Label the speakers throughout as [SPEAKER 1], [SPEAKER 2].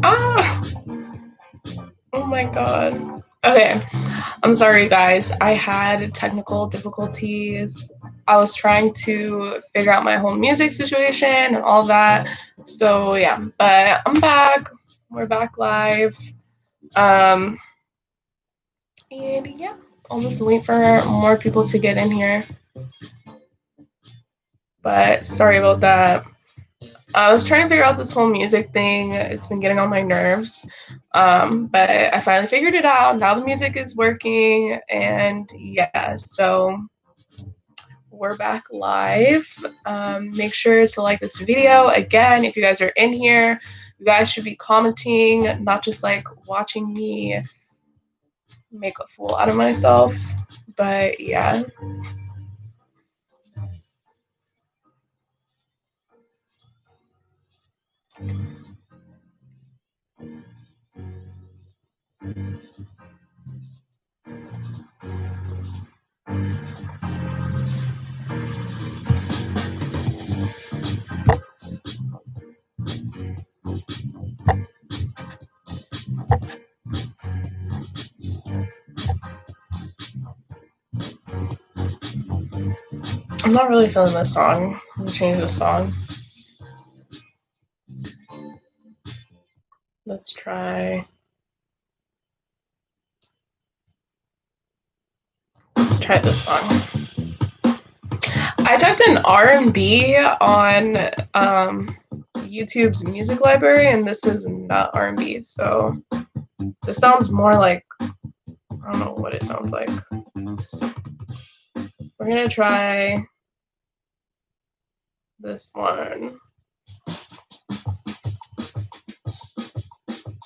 [SPEAKER 1] Ah! Oh my god. Okay, I'm sorry, guys. I had technical difficulties. I was trying to figure out my whole music situation and all that. So yeah, but I'm back. We're back live. Um, and yeah, I'll just wait for more people to get in here. But sorry about that. I was trying to figure out this whole music thing. It's been getting on my nerves. But I finally figured it out. Now the music is working. And yeah, so we're back live. Make sure to like this video. Again, if you guys are in here, you guys should be commenting, not just like watching me make a fool out of myself. But yeah. I'm not really feeling this song. I'm gonna change the song. Let's try. Let's try this song. I typed in R&B on YouTube's music library, and this is not R&B. So this sounds more like, I don't know what it sounds like. We're gonna try this one.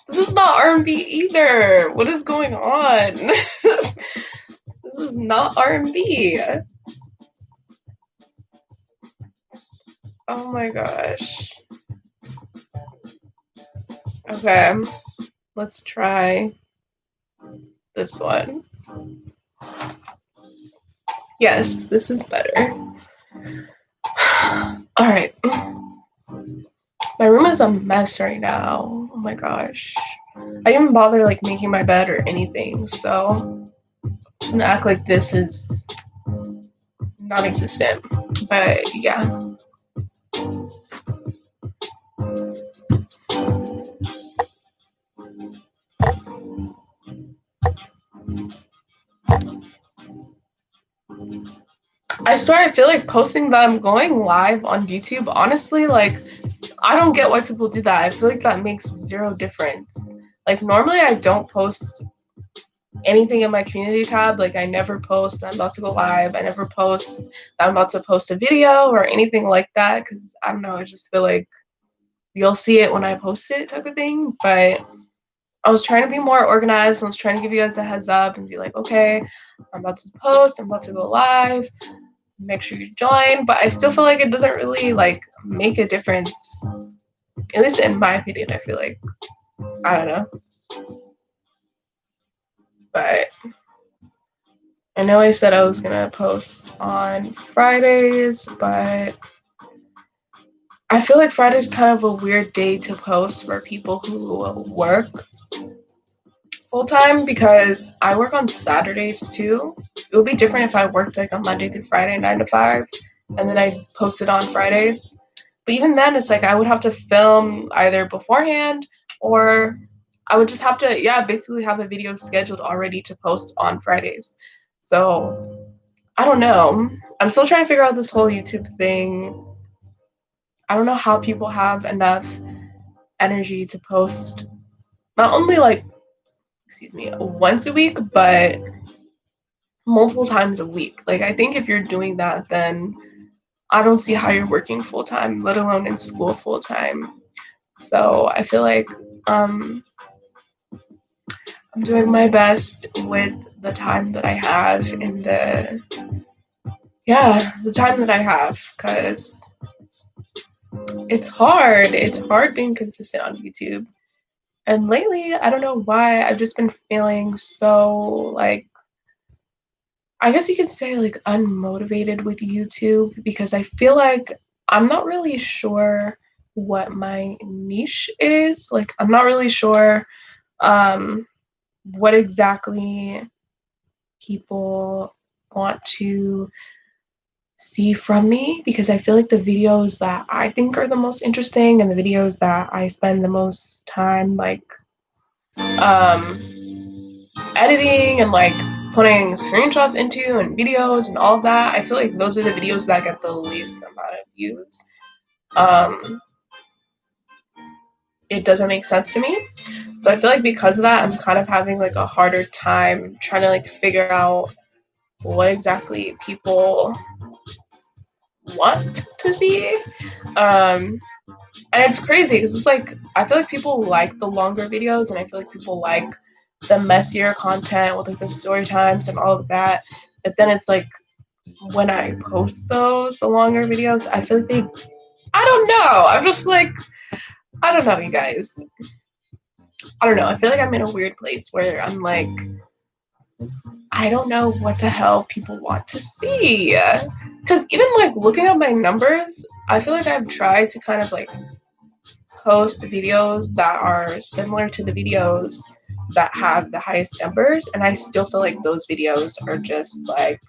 [SPEAKER 1] This is not R&B either. What is going on? This is not R&B. Oh my gosh. Okay, let's try this one. Yes, this is better. All right. My room is a mess right now. Oh my gosh. I didn't bother like making my bed or anything, so I'm just gonna act like this is non-existent. But yeah. I swear I feel like posting that I'm going live on YouTube, honestly, like I don't get why people do that. I feel like that makes zero difference. Like normally I don't post anything in my community tab. Like I never post that I'm about to go live. I never post that I'm about to post a video or anything like that because I don't know, I just feel like you'll see it when I post it type of thing. But I was trying to be more organized. I was trying to give you guys a heads up and be like, okay, I'm about to post, I'm about to go live. Make sure you join. But I still feel like it doesn't really like make a difference. At least in my opinion, I feel like, I don't know. But I know I said I was gonna post on Fridays, but I feel like Friday's kind of a weird day to post for people who work full time because I work on Saturdays too. It would be different if I worked like on Monday through Friday, 9 to 5, and then I posted on Fridays. But even then, it's like I would have to film either beforehand or I would just have to, yeah, basically have a video scheduled already to post on Fridays. So I don't know. I'm still trying to figure out this whole YouTube thing. I don't know how people have enough energy to post not only like, excuse me, once a week, but multiple times a week. Like I think if you're doing that, then I don't see how you're working full time, let alone in school full time. So I feel like I'm doing my best with the time that I have and the time that I have, because it's hard. It's hard being consistent on YouTube. And lately, I don't know why, I've just been feeling so like, I guess you could say like unmotivated with YouTube because I feel like I'm not really sure what my niche is. Like, I'm not really sure what exactly people want to see from me, because I feel like the videos that I think are the most interesting and the videos that I spend the most time like um editing and like putting screenshots into and videos and all of that, I feel like those are the videos that get the least amount of views. um it doesn't make sense to me. So I feel like because of that, I'm kind of having like a harder time trying to like figure out what exactly people want to see. And it's crazy because it's like I feel like people like the longer videos, and I feel like people like the messier content with like the story times and all of that. But then it's like when I post those, the longer videos, I feel like I don't know. I'm just like, I don't know, you guys. I don't know. I feel like I'm in a weird place where I'm like, I don't know what the hell people want to see. Because even like looking at my numbers, I feel like I've tried to kind of like post videos that are similar to the videos that have the highest numbers, and I still feel like those videos are just like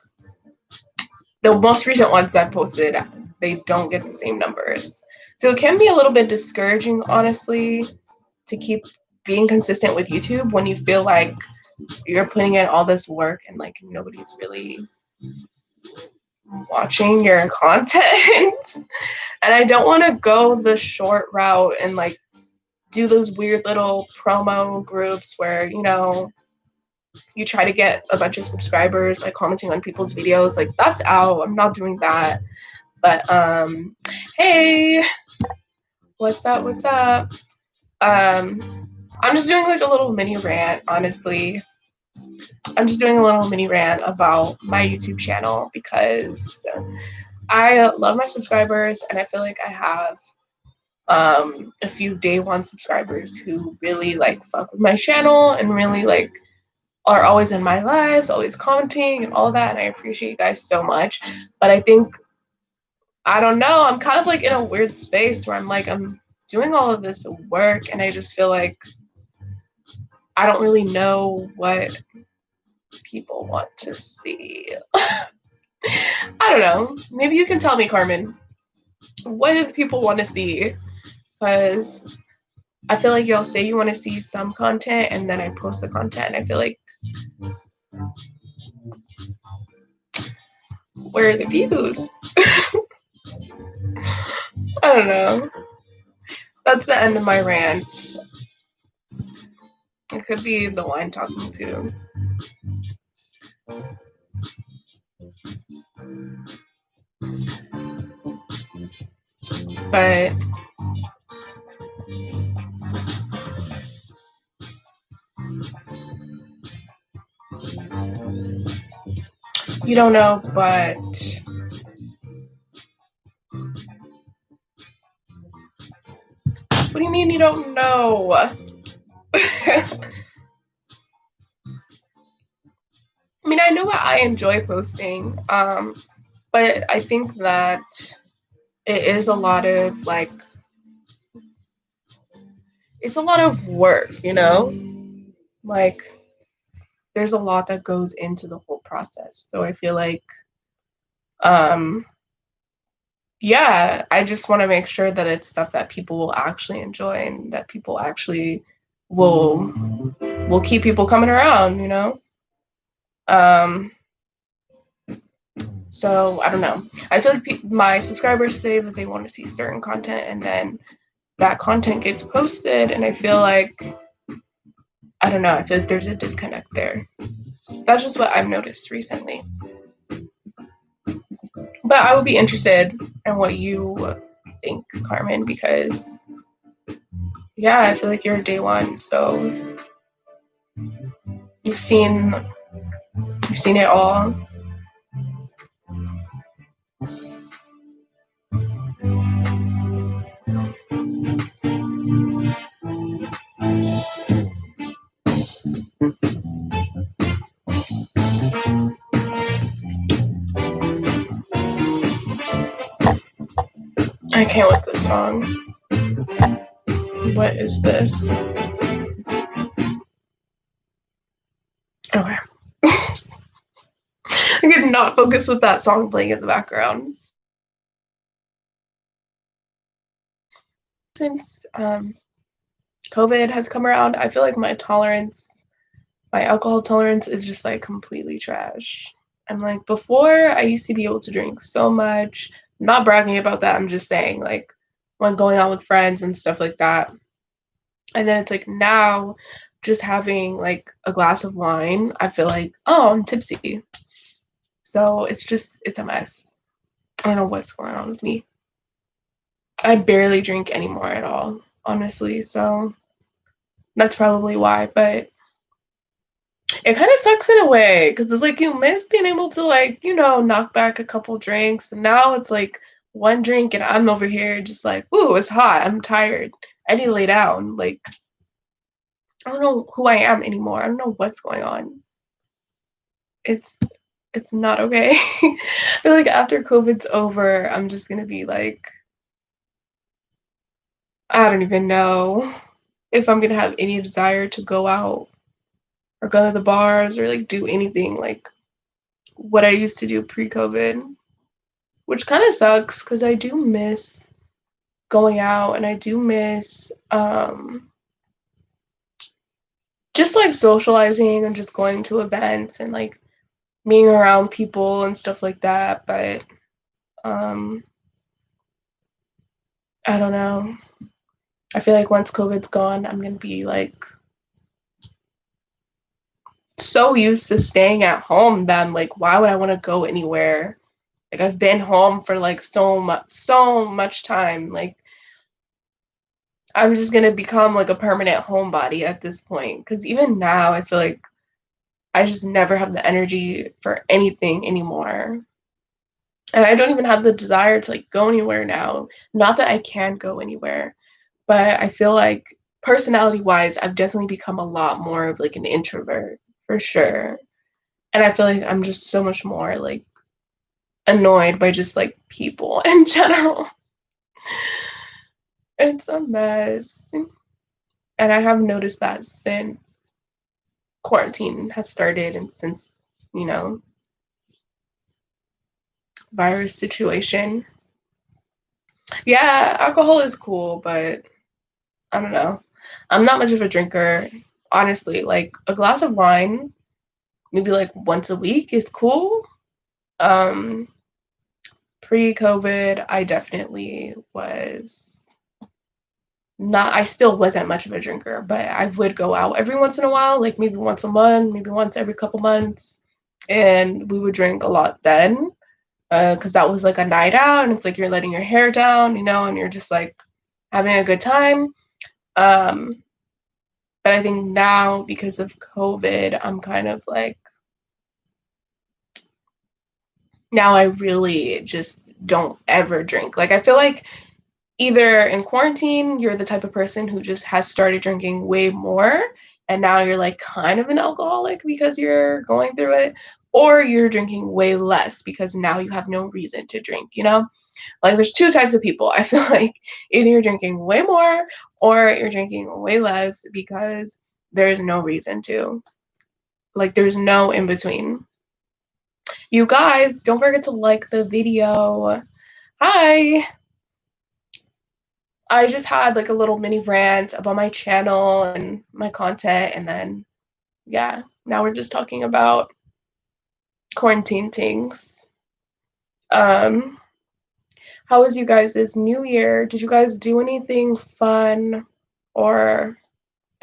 [SPEAKER 1] the most recent ones that I've posted, they don't get the same numbers. So it can be a little bit discouraging, honestly, to keep being consistent with YouTube when you feel like you're putting in all this work and like nobody's really watching your content. And I don't want to go the short route and like do those weird little promo groups where, you know, you try to get a bunch of subscribers by commenting on people's videos. Like, that's out. I'm not doing that. But hey, what's up? What's up? I'm just doing like a little mini rant, honestly. I'm just doing a little mini rant about my YouTube channel because I love my subscribers, and I feel like I have a few day one subscribers who really like fuck with my channel and really like are always in my lives, always commenting and all of that, and I appreciate you guys so much. But I think, I don't know, I'm kind of like in a weird space where I'm like, I'm doing all of this work and I just feel like I don't really know what people want to see. I don't know. Maybe you can tell me, Carmen. What do people want to see? Because I feel like y'all say you want to see some content and then I post the content and I feel like, where are the views? I don't know. That's the end of my rant. It could be the wine talking too. But you don't know, but what do you mean you don't know? I mean, I know what I enjoy posting, but I think that it is a lot of like, it's a lot of work, you know? Like, there's a lot that goes into the whole process. So I feel like, um, yeah, I just want to make sure that it's stuff that people will actually enjoy and that people actually will keep people coming around, you know? Um, so I don't know. I feel like my subscribers say that they want to see certain content, and then that content gets posted, and I feel like, I don't know, I feel like there's a disconnect there. That's just what I've noticed recently. But I would be interested in what you think, Carmen, because yeah, I feel like you're day one, so you've seen it all. I can't with this song. What is this? Okay. I could not focus with that song playing in the background. Since COVID has come around, I feel like my alcohol tolerance is just like completely trash. I'm like, before I used to be able to drink so much. I'm not bragging about that. I'm just saying, like, when going out with friends and stuff like that. And then it's like now just having like a glass of wine, I feel like, oh, I'm tipsy. So it's a mess. I don't know what's going on with me. I barely drink anymore at all, honestly. So that's probably why. But it kind of sucks in a way because it's like you miss being able to, like, knock back a couple drinks. And now it's like one drink and I'm over here just like, ooh, it's hot. I'm tired. I need to lay down. Like, I don't know who I am anymore. I don't know what's going on. It's it's not okay. I feel like after COVID's over, I'm just gonna be like, I don't even know if I'm gonna have any desire to go out or go to the bars or like do anything like what I used to do pre-COVID, which kind of sucks because I do miss going out and I do miss just like socializing and just going to events and like being around people and stuff like that. But um I don't know. I feel like once COVID's gone, I'm gonna be like so used to staying at home that I'm like, why would I want to go anywhere? Like I've been home for like so much time. Like I'm just gonna become like a permanent homebody at this point. Because even now, I feel like I just never have the energy for anything anymore. And I don't even have the desire to like go anywhere now. Not that I can go anywhere, but I feel like personality wise, I've definitely become a lot more of like an introvert for sure. And I feel like I'm just so much more like annoyed by just like people in general. It's a mess. And I have noticed that since quarantine has started and since, you know, virus situation. Yeah, alcohol is cool, but I don't know. I'm not much of a drinker, honestly. Like a glass of wine, maybe like once a week is cool. Um, Pre-COVID, I definitely was not, I still wasn't much of a drinker, but I would go out every once in a while, like maybe once a month, maybe once every couple months. And we would drink a lot then, because that was like a night out and it's like you're letting your hair down, and you're just like having a good time. Um, but I think now because of COVID, I'm kind of like, now I really just don't ever drink. Like I feel like either in quarantine, you're the type of person who just has started drinking way more, and now you're like kind of an alcoholic because you're going through it, or you're drinking way less because now you have no reason to drink. Like there's two types of people. I feel like either you're drinking way more or you're drinking way less because there's no reason to. Like there's no in between. You guys, don't forget to like the video. Hi. I just had like a little mini rant about my channel and my content, and then yeah, now we're just talking about quarantine things. Um, how was you guys' New Year? Did you guys do anything fun or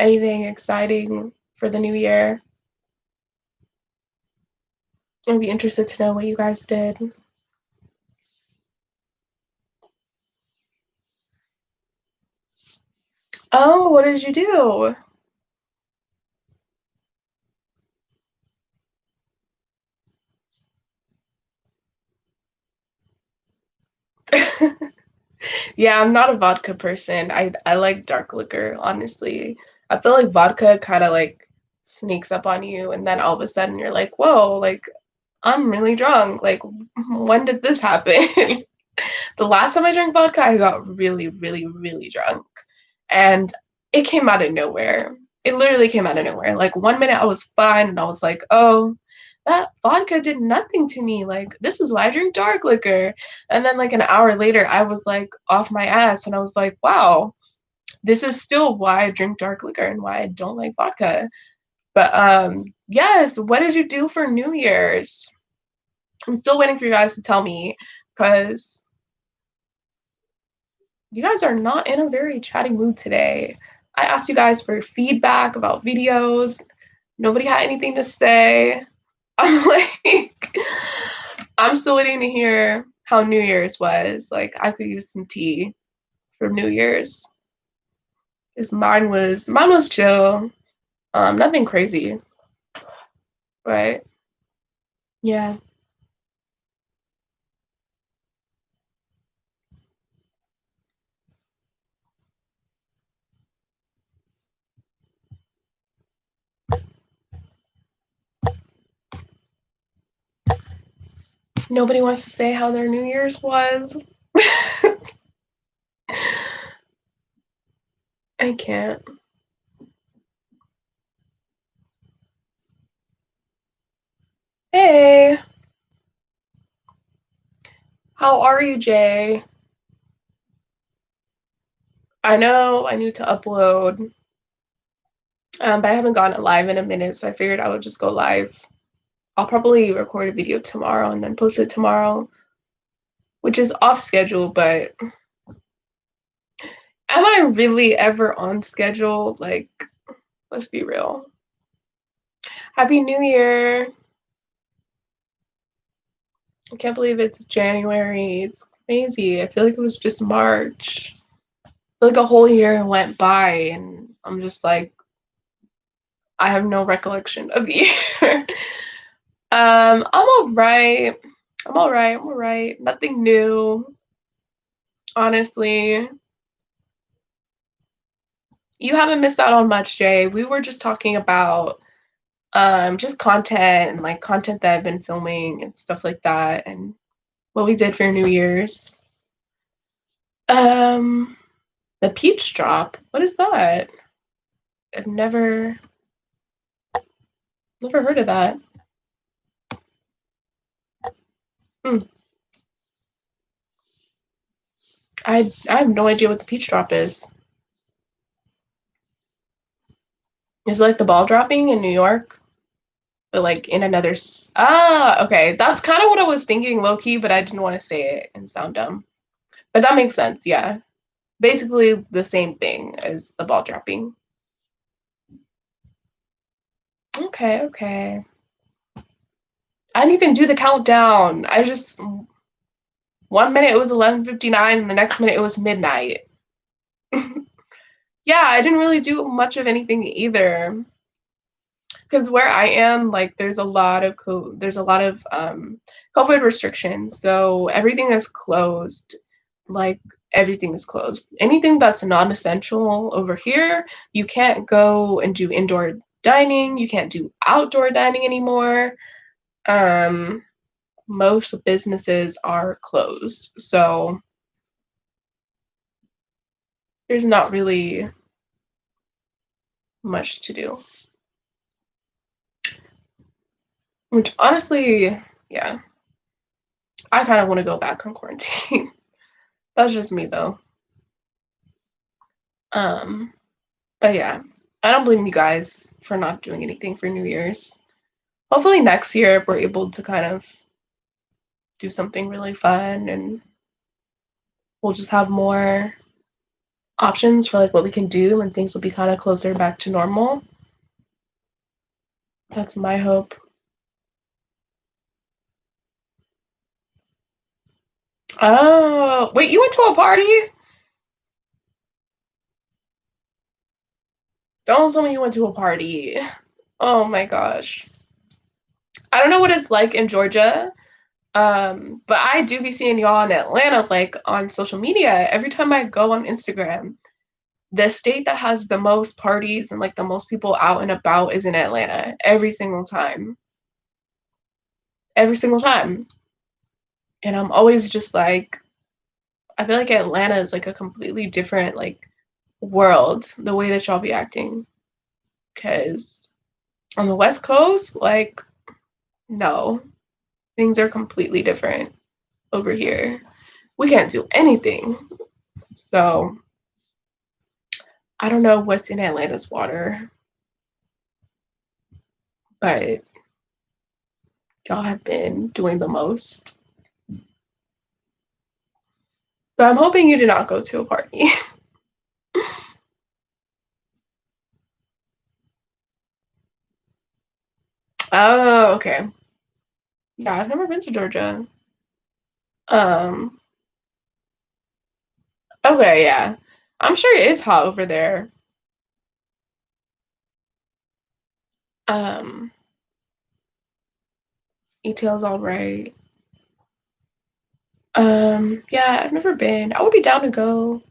[SPEAKER 1] anything exciting for the new year? I'd be interested to know what you guys did. Oh, what did you do? Yeah, I'm not a vodka person. I like dark liquor, honestly. I feel like vodka kind of like sneaks up on you and then all of a sudden you're like, "Whoa, like I'm really drunk. Like when did this happen?" The last time I drank vodka, I got really, really, really drunk. And it came out of nowhere. It literally came out of nowhere. Like 1 minute I was fine and I was like, oh, that vodka did nothing to me. Like, this is why I drink dark liquor. And then like an hour later, I was like off my ass and I was like, wow, this is still why I drink dark liquor and why I don't like vodka. But yes, what did you do for New Year's? I'm still waiting for you guys to tell me because you guys are not in a very chatty mood today. I asked you guys for feedback about videos. Nobody had anything to say. I'm like, I'm still waiting to hear how New Year's was. Like, I could use some tea for New Year's. Because mine was chill. Nothing crazy. Right? Yeah. Nobody wants to say how their New Year's was. I can't. Hey, how are you, Jay? I know I need to upload, but I haven't gone live in a minute, so I figured I would just go live. I'll probably record a video tomorrow and then post it tomorrow, which is off schedule, but am I really ever on schedule? Like, let's be real. Happy New Year. I can't believe it's January. It's crazy. I feel like it was just March. I feel like a whole year went by and I'm just like, I have no recollection of the year. I'm all right. I'm all right. I'm all right. Nothing new, honestly. You haven't missed out on much, Jay. We were just talking about just content and like content that I've been filming and stuff like that and what we did for New Year's. Um the peach drop. What is that? I've never heard of that. Hmm. I have no idea what the peach drop is. Is it like the ball dropping in New York? But like in another okay. That's kind of what I was thinking low key, but I didn't want to say it and sound dumb. But that makes sense, yeah. Basically the same thing as the ball dropping. Okay, okay. I didn't even do the countdown. I just 1 minute it was 11:59 and the next minute it was midnight. Yeah, I didn't really do much of anything either. Because where I am, like, there's a lot of COVID restrictions, so everything is closed. Like everything is closed. Anything that's non-essential over here, you can't go and do indoor dining. You can't do outdoor dining anymore. Um, Most businesses are closed, so there's not really much to do. Which honestly, yeah, I kind of want to go back on quarantine. That's just me though. Um, but yeah, I don't blame you guys for not doing anything for New Year's. Hopefully next year we're able to kind of do something really fun and we'll just have more options for like what we can do and things will be kind of closer back to normal. That's my hope. Oh, wait, you went to a party? Don't tell me you went to a party. Oh my gosh. I don't know what it's like in Georgia. But I do be seeing y'all in Atlanta, like on social media. Every time I go on Instagram, the state that has the most parties and like the most people out and about is in Atlanta every single time. Every single time. And I'm always just like, I feel like Atlanta is like a completely different like world, the way that y'all be acting. Because on the West Coast, like, no, things are completely different over here. We can't do anything. So I don't know what's in Atlanta's water, but y'all have been doing the most. But I'm hoping you did not go to a party. Oh, okay. Yeah, I've never been to Georgia. Um, okay, yeah. I'm sure it is hot over there. Um, ETL's all right. Yeah, I've never been. I would be down to go,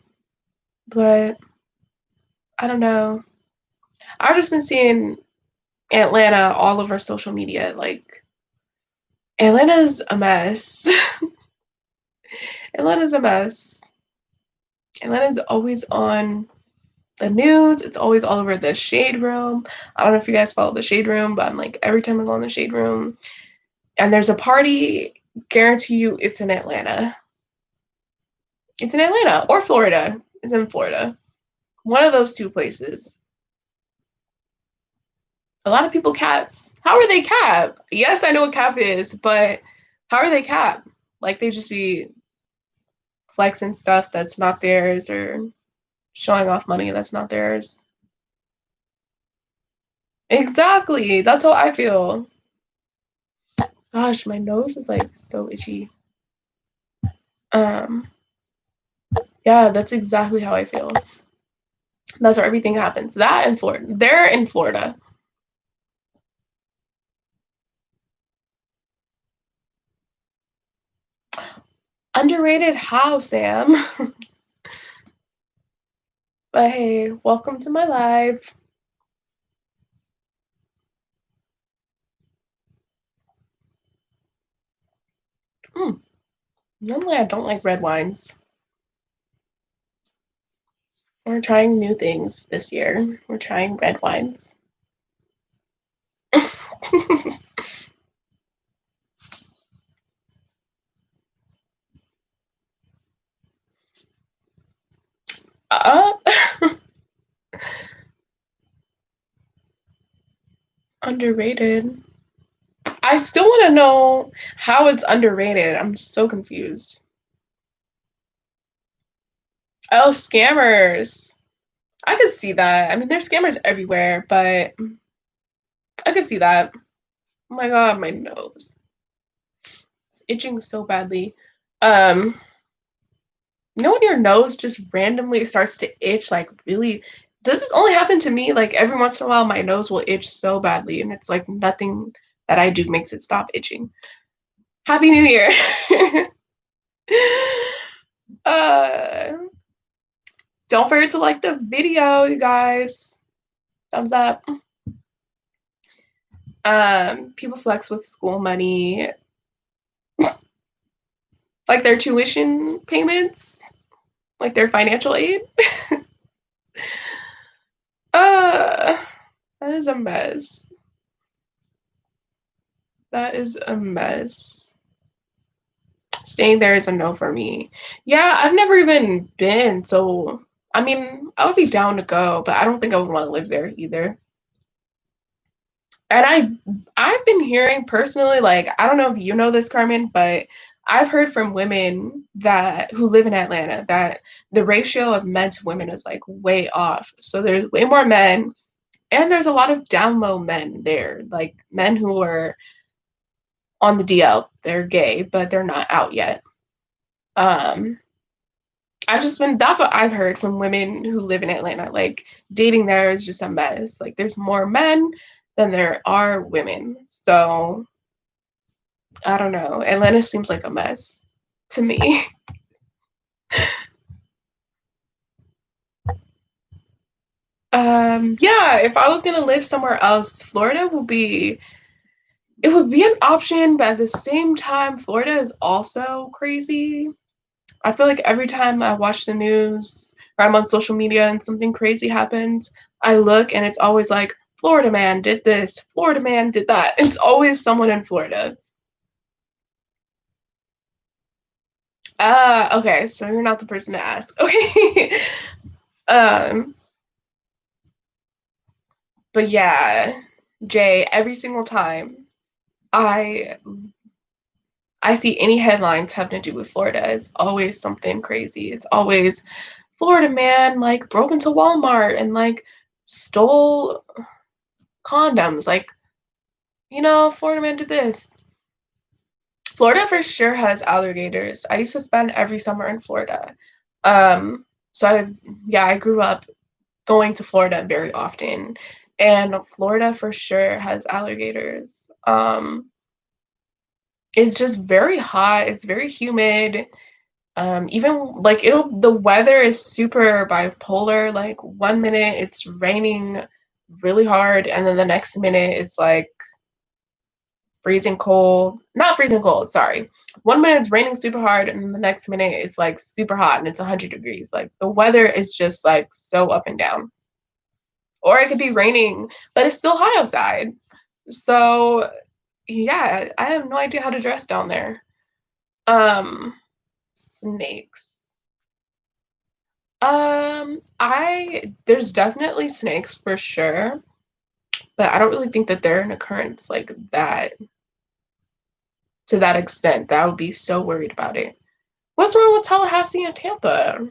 [SPEAKER 1] but I don't know. I've just been seeing Atlanta all over social media. Like, Atlanta's a mess. Atlanta's a mess. Atlanta's always on the news. It's always all over the shade room. I don't know if you guys follow the shade room, but I'm like, every time I go in the shade room and there's a party, guarantee you it's in Atlanta. It's in Atlanta or Florida. It's in Florida. One of those two places. A lot of people cap. How are they cap? Yes, I know what cap is, but how are they cap? Like they just be flexing stuff that's not theirs or showing off money that's not theirs. Exactly. That's how I feel. Gosh, my nose is like so itchy. Um, yeah, that's exactly how I feel. That's where everything happens. That in Florida. They're in Florida. Underrated how, Sam? But hey, welcome to my live. Mm, normally I don't like red wines. We're trying new things this year. We're trying red wines. uh, underrated. I still want to know how it's underrated. I'm so confused. Oh, scammers. I could see that. I mean, there's scammers everywhere, but I could see that. Oh my god, my nose. It's itching so badly. Um, you know when your nose just randomly starts to itch, like really, does this only happen to me? Like every once in a while my nose will itch so badly and it's like nothing that I do makes it stop itching. Happy New Year. uh don't forget to like the video, you guys. Thumbs up. People flex with school money, like their tuition payments, like their financial aid. uh that is a mess. That is a mess. Staying there is a no for me. Yeah, I've never even been, so I mean, I would be down to go, but I don't think I would want to live there either. And I've been hearing personally, like, I don't know if you know this, Carmen, but I've heard from women that who live in Atlanta that the ratio of men to women is like way off. So there's way more men, and there's a lot of down low men there, like men who are on the DL. They're gay, but they're not out yet. Um, I've just been, that's what I've heard from women who live in Atlanta. Like, dating there is just a mess. Like, there's more men than there are women. So, I don't know. Atlanta seems like a mess to me. Yeah, if I was gonna live somewhere else, Florida would be, it would be an option, but at the same time, Florida is also crazy. I feel like every time I watch the news or I'm on social media and something crazy happens, I look and it's always like, Florida man did this, Florida man did that. It's always someone in Florida. Okay, so you're not the person to ask. Okay. um, but yeah, Jay, every single time I I see any headlines having to do with Florida, it's always something crazy. It's always Florida man like broke into Walmart and like stole condoms. Like, Florida man did this. Florida for sure has alligators. I used to spend every summer in Florida. So I grew up going to Florida very often. And Florida for sure has alligators. It's just very hot, it's very humid. Even like the weather is super bipolar. Like 1 minute it's raining really hard, and then the next minute it's like freezing cold. Not freezing cold, sorry. 1 minute it's raining super hard, and then the next minute it's like super hot and it's 100 degrees. Like the weather is just like so up and down. Or it could be raining, but it's still hot outside. So yeah, I have no idea how to dress down there. Snakes. I There's definitely snakes for sure, but I don't really think that they're an occurrence like that to that extent that I would be so worried about it. What's wrong with Tallahassee and Tampa?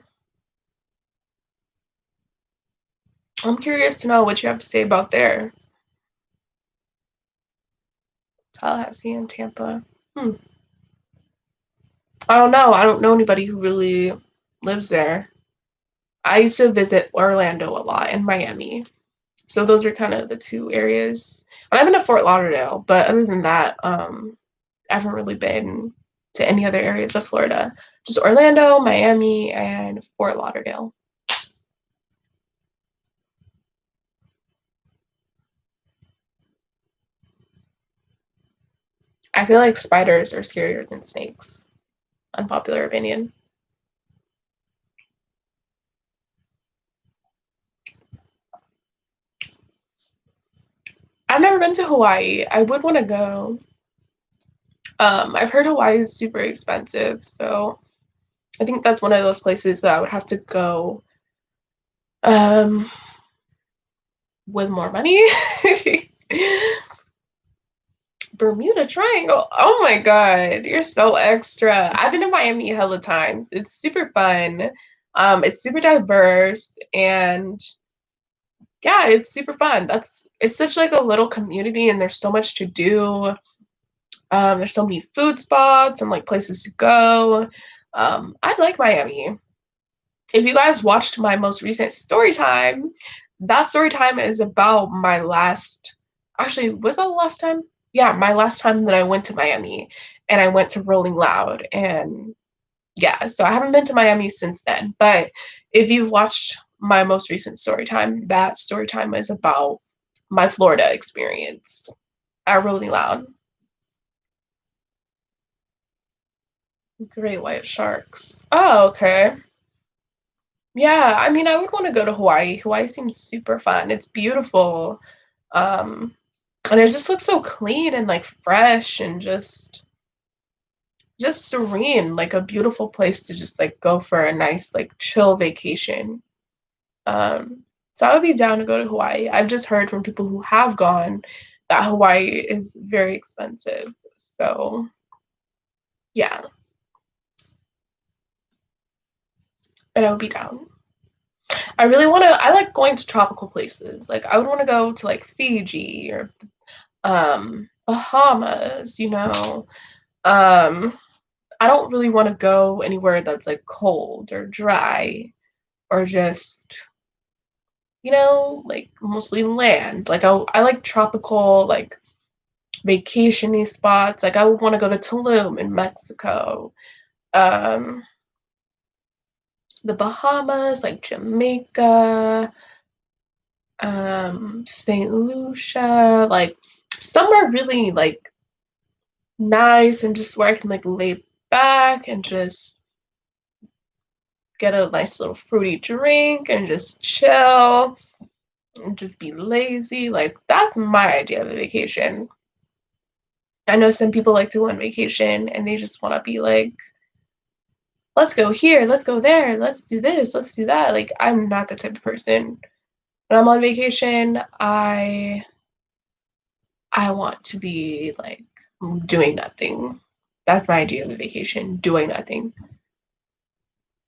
[SPEAKER 1] I'm curious to know what you have to say about there. Tallahassee and Tampa. Hmm. I don't know. I don't know anybody who really lives there. I used to visit Orlando a lot and Miami. So those are kind of the two areas. And I've been to Fort Lauderdale, but other than that, I haven't really been to any other areas of Florida. Just Orlando, Miami, and Fort Lauderdale. I feel like spiders are scarier than snakes. Unpopular opinion. I've never been to Hawaii. I would want to go. I've heard Hawaii is super expensive, so I think that's one of those places that I would have to go um, with more money. Bermuda Triangle. Oh my God, you're so extra. I've been to Miami hella times. It's super fun. It's super diverse and yeah, it's super fun. It's such like a little community and there's so much to do. There's so many food spots and like places to go. I like Miami. If you guys watched my most recent story time, that story time is about my last, actually, was that the last time? Yeah, my last time that I went to Miami and I went to Rolling Loud. And yeah, so I haven't been to Miami since then. But if you've watched my most recent story time, that story time is about my Florida experience at Rolling Loud. Great white sharks. Oh, okay. Yeah, I mean, I would want to go to Hawaii. Hawaii seems super fun. It's beautiful. Um, and it just looks so clean and like fresh and just serene, like a beautiful place to just like go for a nice like chill vacation. So I would be down to go to Hawaii. I've just heard from people who have gone that Hawaii is very expensive. So yeah, and I would be down. I really want to. I like going to tropical places. Like I would want to go to like Fiji or Bahamas. Um, I don't really want to go anywhere that's like cold or dry or just like mostly land. Like I like tropical like vacationy spots. Like I would want to go to Tulum in Mexico. Um, the Bahamas, like Jamaica, St. Lucia, like somewhere really like nice and just where I can like lay back and just get a nice little fruity drink and just chill and just be lazy. Like, that's my idea of a vacation. I know some people like to go on vacation and they just want to be like, let's go here, let's go there, let's do this, let's do that. Like, I'm not the type of person. When I'm on vacation, I want to be like doing nothing. That's my idea of a vacation, doing nothing.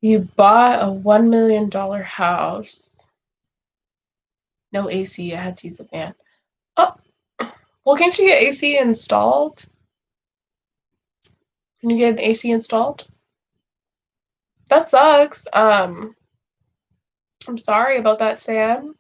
[SPEAKER 1] You bought a $1 million house. No AC, I had to use a fan. Oh, well, can't you get AC installed? Can you get an AC installed? That sucks. I'm sorry about that, Sam.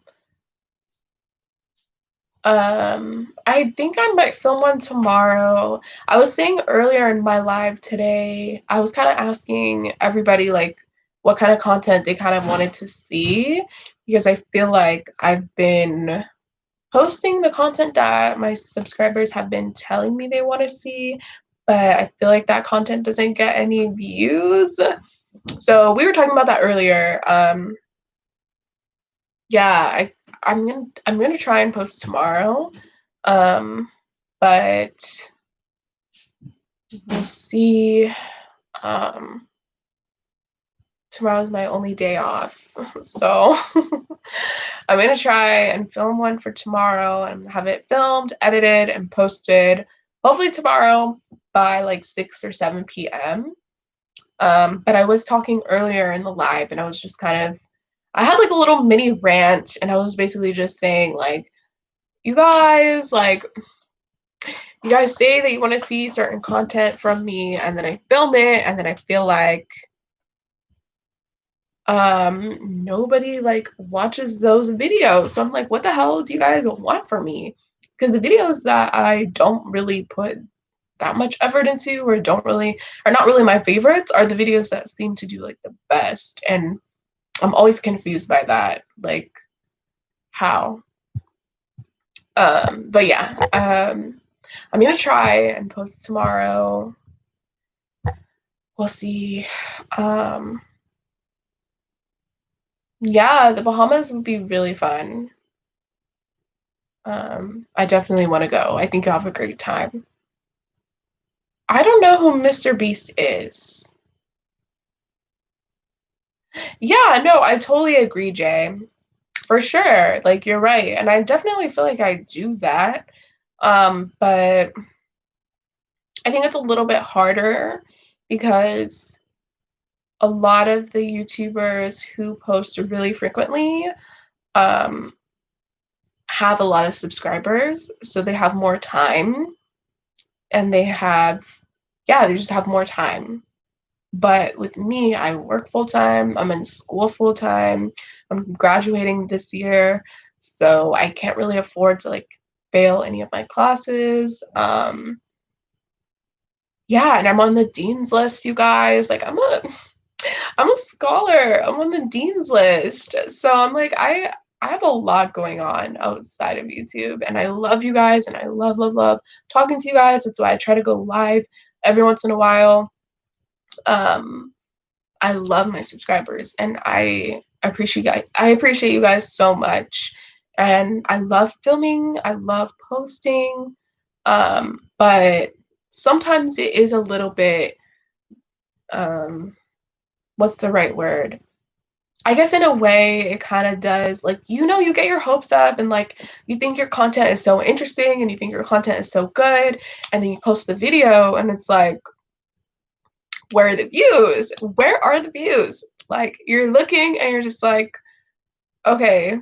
[SPEAKER 1] I think I might film one tomorrow. I was saying earlier in my live today, I was kind of asking everybody like what kind of content they kind of wanted to see because I feel like I've been posting the content that my subscribers have been telling me they want to see, but I feel like that content doesn't get any views. So we were talking about that earlier. Yeah, I'm gonna try and post tomorrow. But we'll see. Um, Tomorrow's my only day off, so I'm gonna try and film one for tomorrow and have it filmed, edited, and posted. Hopefully tomorrow by like 6 or 7 p.m. But I was talking earlier in the live, and I was just kind of, I had like a little mini rant, and I was basically just saying like, you guys like you guys say that you want to see certain content from me and then I film it and then I feel like nobody like watches those videos. So I'm like, what the hell do you guys want from me? Because the videos that I don't really put that much effort into or don't really are not really my favorites are the videos that seem to do like the best. And I'm always confused by that. Like how? But yeah, I'm gonna try and post tomorrow. We'll see. Um, yeah, the Bahamas would be really fun. I definitely want to go. I think you'll have a great time. I don't know who Mr. Beast is. Yeah, no, I totally agree, Jay. For sure. Like you're right. And I definitely feel like I do that. But I think it's a little bit harder because a lot of the YouTubers who post really frequently um, have a lot of subscribers, so they have more time and they have, yeah, they just have more time. But with me, I work full time, I'm in school full time, I'm graduating this year, so I can't really afford to like fail any of my classes. Yeah, and I'm on the dean's list, you guys. Like I'm a scholar. I'm on the dean's list. So I'm like, I have a lot going on outside of YouTube. And I love you guys and I love, love, love talking to you guys. That's why I try to go live every once in a while. Um, I love my subscribers and I appreciate you guys so much. And I love filming, I love posting. But sometimes it is a little bit what's the right word? I guess in a way it kind of does, like, you get your hopes up and like you think your content is so interesting and you think your content is so good and then you post the video and it's like, where are the views? Where are the views? Like you're looking and you're just like, okay,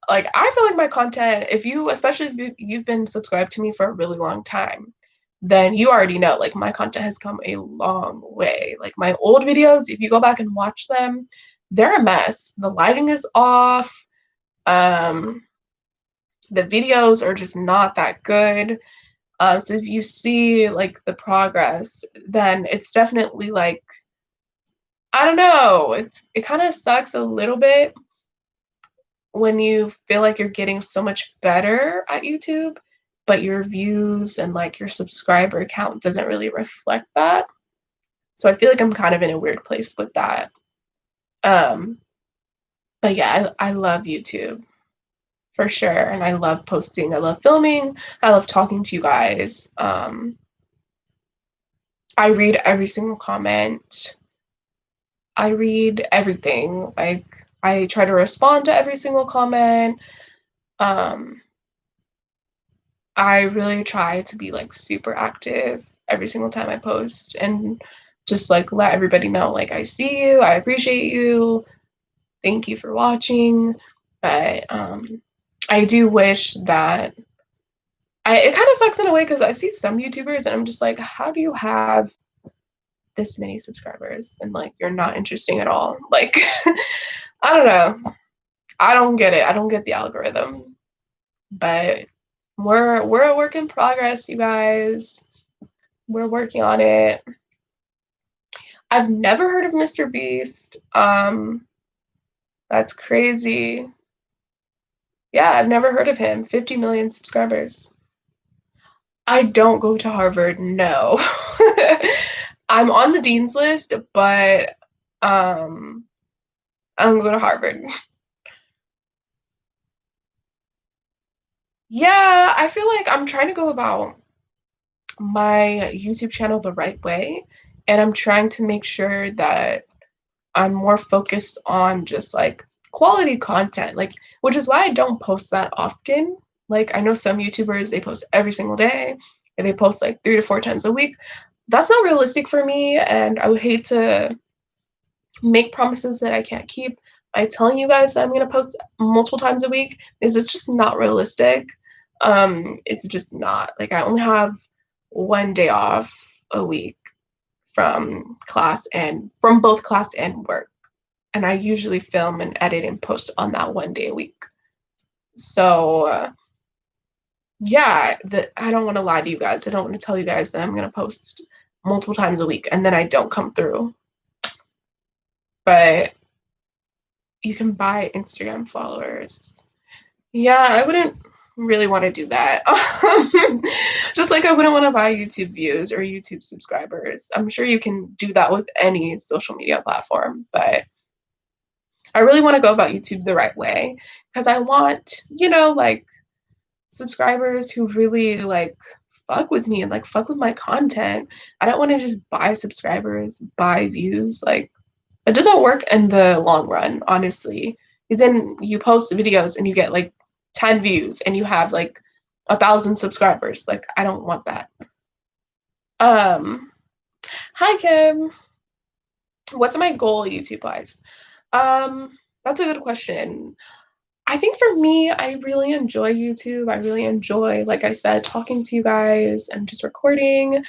[SPEAKER 1] like I feel like my content, if you, especially if you've been subscribed to me for a really long time, then you already know like my content has come a long way. Like my old videos, if you go back and watch them, they're a mess. The lighting is off. Um, the videos are just not that good. So if you see like the progress, then it's definitely like, I don't know, it kind of sucks a little bit when you feel like you're getting so much better at YouTube, but your views and like your subscriber count doesn't really reflect that. So I feel like I'm kind of in a weird place with that. Um, but yeah, I love YouTube for sure. And I love posting. I love filming. I love talking to you guys. I read every single comment. I read everything. Like, I try to respond to every single comment. Um, I really try to be like super active every single time I post and just like let everybody know, like, I see you, I appreciate you, thank you for watching. But I do wish that it kind of sucks in a way because I see some YouTubers and I'm just like, how do you have this many subscribers and like you're not interesting at all? Like, I don't know. I don't get it. I don't get the algorithm. But we're a work in progress, you guys. We're working on it. I've never heard of Mr. Beast. That's crazy. Yeah, I've never heard of him. 50 million subscribers. I don't go to Harvard, no. I'm on the dean's list, but I don't go to Harvard. Yeah, I feel like I'm trying to go about my YouTube channel the right way, and I'm trying to make sure that I'm more focused on just like quality content, like, which is why I don't post that often. Like, I know some YouTubers, they post every single day and they post like 3 to 4 times a week. That's not realistic for me, and I would hate to make promises that I can't keep by telling you guys that I'm gonna post multiple times a week because it's just not realistic. It's just not. Like, I only have 1 day off a week from class and from both class and work. And I usually film and edit and post on that 1 day a week. So yeah, I don't want to lie to you guys. I don't want to tell you guys that I'm going to post multiple times a week and then I don't come through. But you can buy Instagram followers. Yeah, I wouldn't really want to do that. Just like I wouldn't want to buy YouTube views or YouTube subscribers. I'm sure you can do that with any social media platform, but I really want to go about YouTube the right way because I want, like, subscribers who really like fuck with me and like fuck with my content. I don't want to just buy subscribers, buy views. Like, it doesn't work in the long run, honestly. Because then you post videos and you get like 10 views and you have like 1,000 subscribers. Like, I don't want that. Um, Hi Kim. What's my goal YouTube wise? That's a good question. I think for me, I really enjoy YouTube. I really enjoy, like I said, talking to you guys and just recording.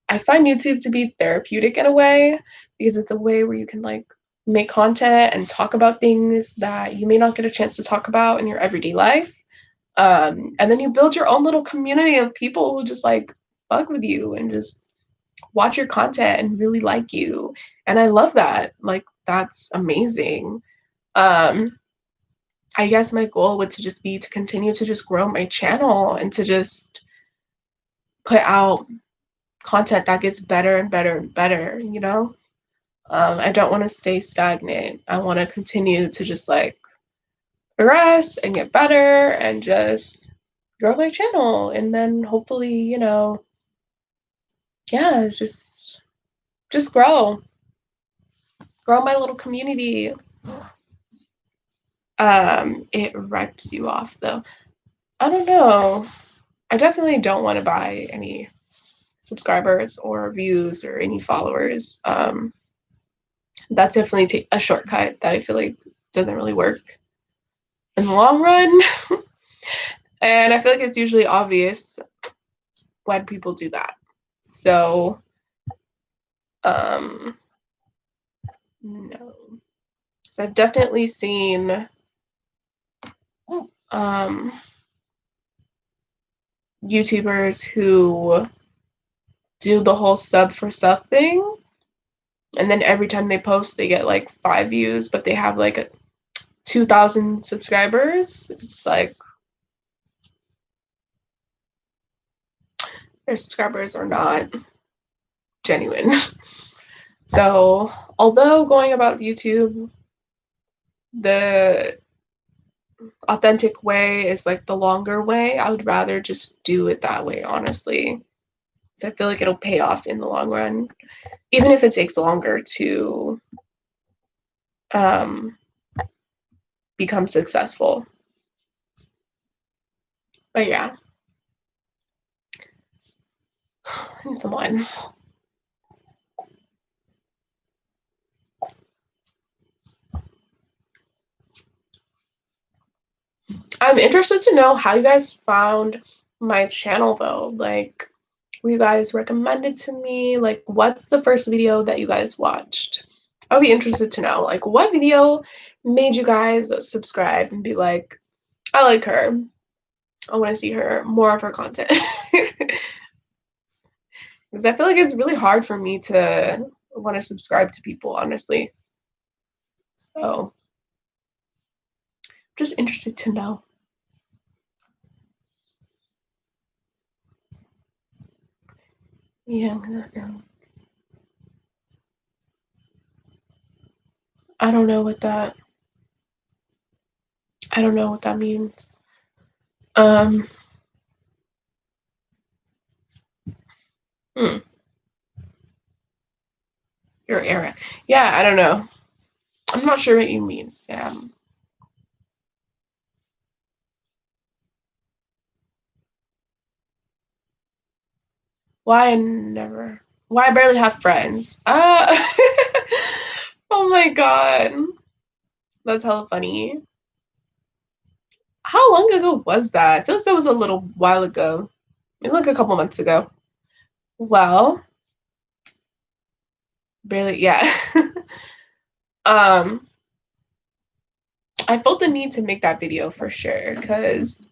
[SPEAKER 1] I find YouTube to be therapeutic in a way because it's a way where you can like make content and talk about things that you may not get a chance to talk about in your everyday life. And then you build your own little community of people who just like fuck with you and just watch your content and really like you. And I love that. Like, that's amazing. Um, I guess my goal would to just be to continue to just grow my channel and to just put out content that gets better and better and better. I don't want to stay stagnant. I want to continue to just like progress and get better and just grow my channel. And then hopefully, yeah, just grow my little community. It rips you off though. I don't know. I definitely don't want to buy any subscribers or views or any followers. That's definitely a shortcut that I feel like doesn't really work in the long run. And I feel like it's usually obvious when people do that. So, no. So I've definitely seen YouTubers who do the whole sub for sub thing. And then every time they post, they get like 5 views, but they have like 2,000 subscribers. It's like their subscribers are not genuine. So, although going about YouTube the authentic way is like the longer way. I would rather just do it that way, honestly. So I feel like it'll pay off in the long run, even if it takes longer to um, become successful. But yeah, I need some wine. I'm interested to know how you guys found my channel though. Like, you guys recommended to me? Like, what's the first video that you guys watched? I'll be interested to know. Like, what video made you guys subscribe and be like, I like her. I want to see her more of her content. Because I feel like it's really hard for me to want to subscribe to people, honestly. So, just interested to know. Yeah, I don't know what that. I don't know what that means. Um. Hmm, your era. Yeah, I don't know. I'm not sure what you mean, Sam. Why I never. Why I barely have friends. Oh my god. That's hella funny. How long ago was that? I feel like that was a little while ago. Maybe like a couple months ago. Well, barely, yeah. um, I felt the need to make that video for sure because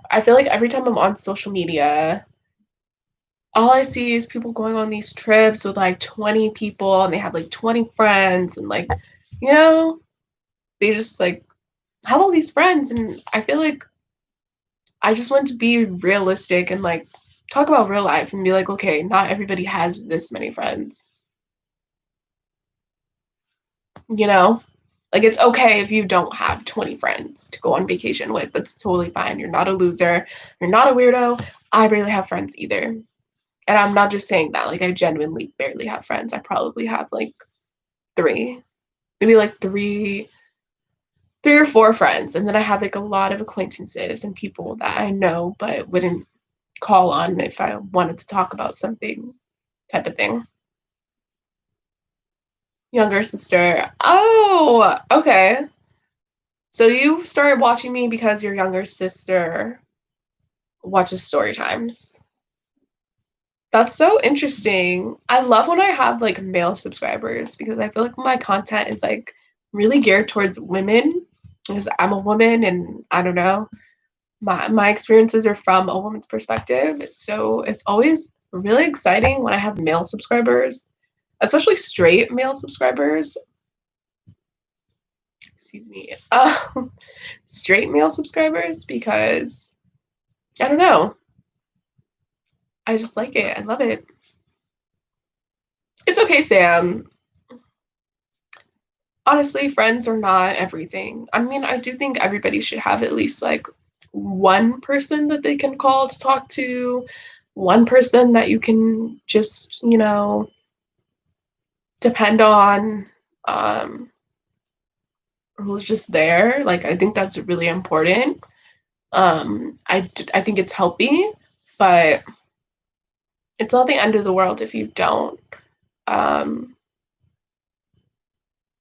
[SPEAKER 1] I feel like every time I'm on social media, all I see is people going on these trips with like 20 people and they have like 20 friends and like, you know, they just like have all these friends and I feel like I just want to be realistic and like talk about real life and be like, okay, not everybody has this many friends. You know? Like it's okay if you don't have 20 friends to go on vacation with. That's totally fine. You're not a loser. You're not a weirdo. I barely have friends either. And I'm not just saying that. Like I genuinely barely have friends. I probably have like three. Maybe like three or four friends. And then I have like a lot of acquaintances and people that I know but wouldn't call on if I wanted to talk about something type of thing. Younger sister. Oh, okay. So you started watching me because your younger sister watches story times. That's so interesting. I love when I have like male subscribers because I feel like my content is like really geared towards women because I'm a woman and I don't know. My experiences are from a woman's perspective. So it's always really exciting when I have male subscribers, especially straight male subscribers. Excuse me. Straight male subscribers because I don't know. I just like it. I love it. It's okay, Sam. Honestly, friends are not everything. I mean, I do think everybody should have at least like one person that they can call to talk to, one person that you can just, depend on, um, who's just there. Like, I think that's really important. I think it's healthy, but it's not the end of the world if you don't. Um,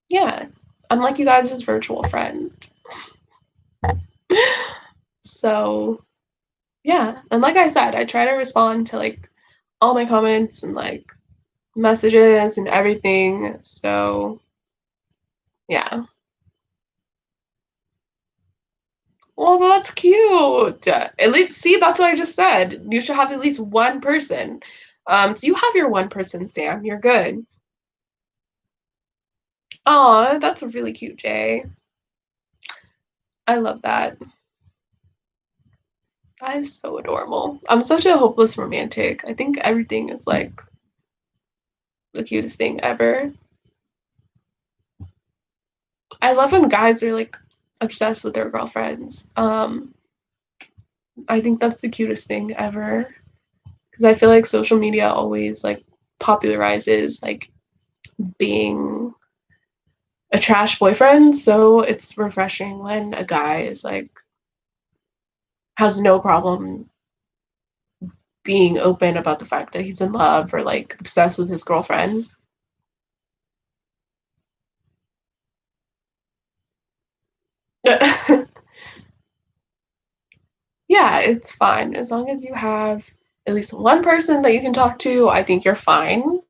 [SPEAKER 1] yeah, I'm like you guys' virtual friend. So yeah, and like I said, I try to respond to like all my comments and like messages and everything. So yeah. Well, that's cute. At least see, that's what I just said. You should have at least one person. So you have your one person, Sam. You're good. Aw, that's really cute, Jay. I love that. That is so adorable. I'm such a hopeless romantic. I think everything is like the cutest thing ever. I love when guys are like obsessed with their girlfriends. I think that's the cutest thing ever because I feel like social media always like popularizes like being a trash boyfriend. So it's refreshing when a guy is like has no problem being open about the fact that he's in love or like obsessed with his girlfriend. Yeah, it's fine. As long as you have at least one person that you can talk to, I think you're fine.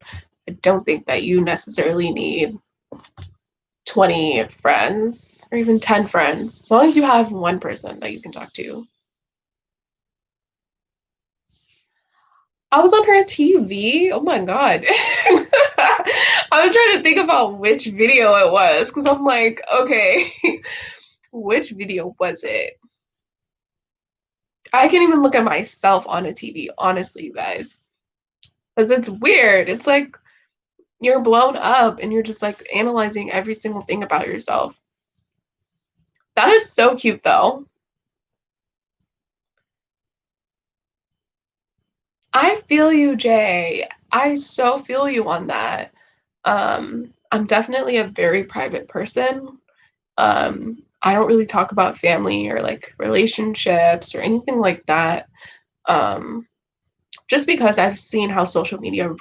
[SPEAKER 1] I don't think that you necessarily need 20 friends or even 10 friends. As long as you have one person that you can talk to. I was on her TV. Oh my God. I'm trying to think about which video it was because I'm like, okay, which video was it? I can't even look at myself on a TV, honestly, you guys. Because it's weird. It's like you're blown up and you're just like analyzing every single thing about yourself. That is so cute though. I feel you, Jay. I so feel you on that. I'm definitely a very private person. I don't really talk about family or like relationships or anything like that. Um, just because I've seen how social media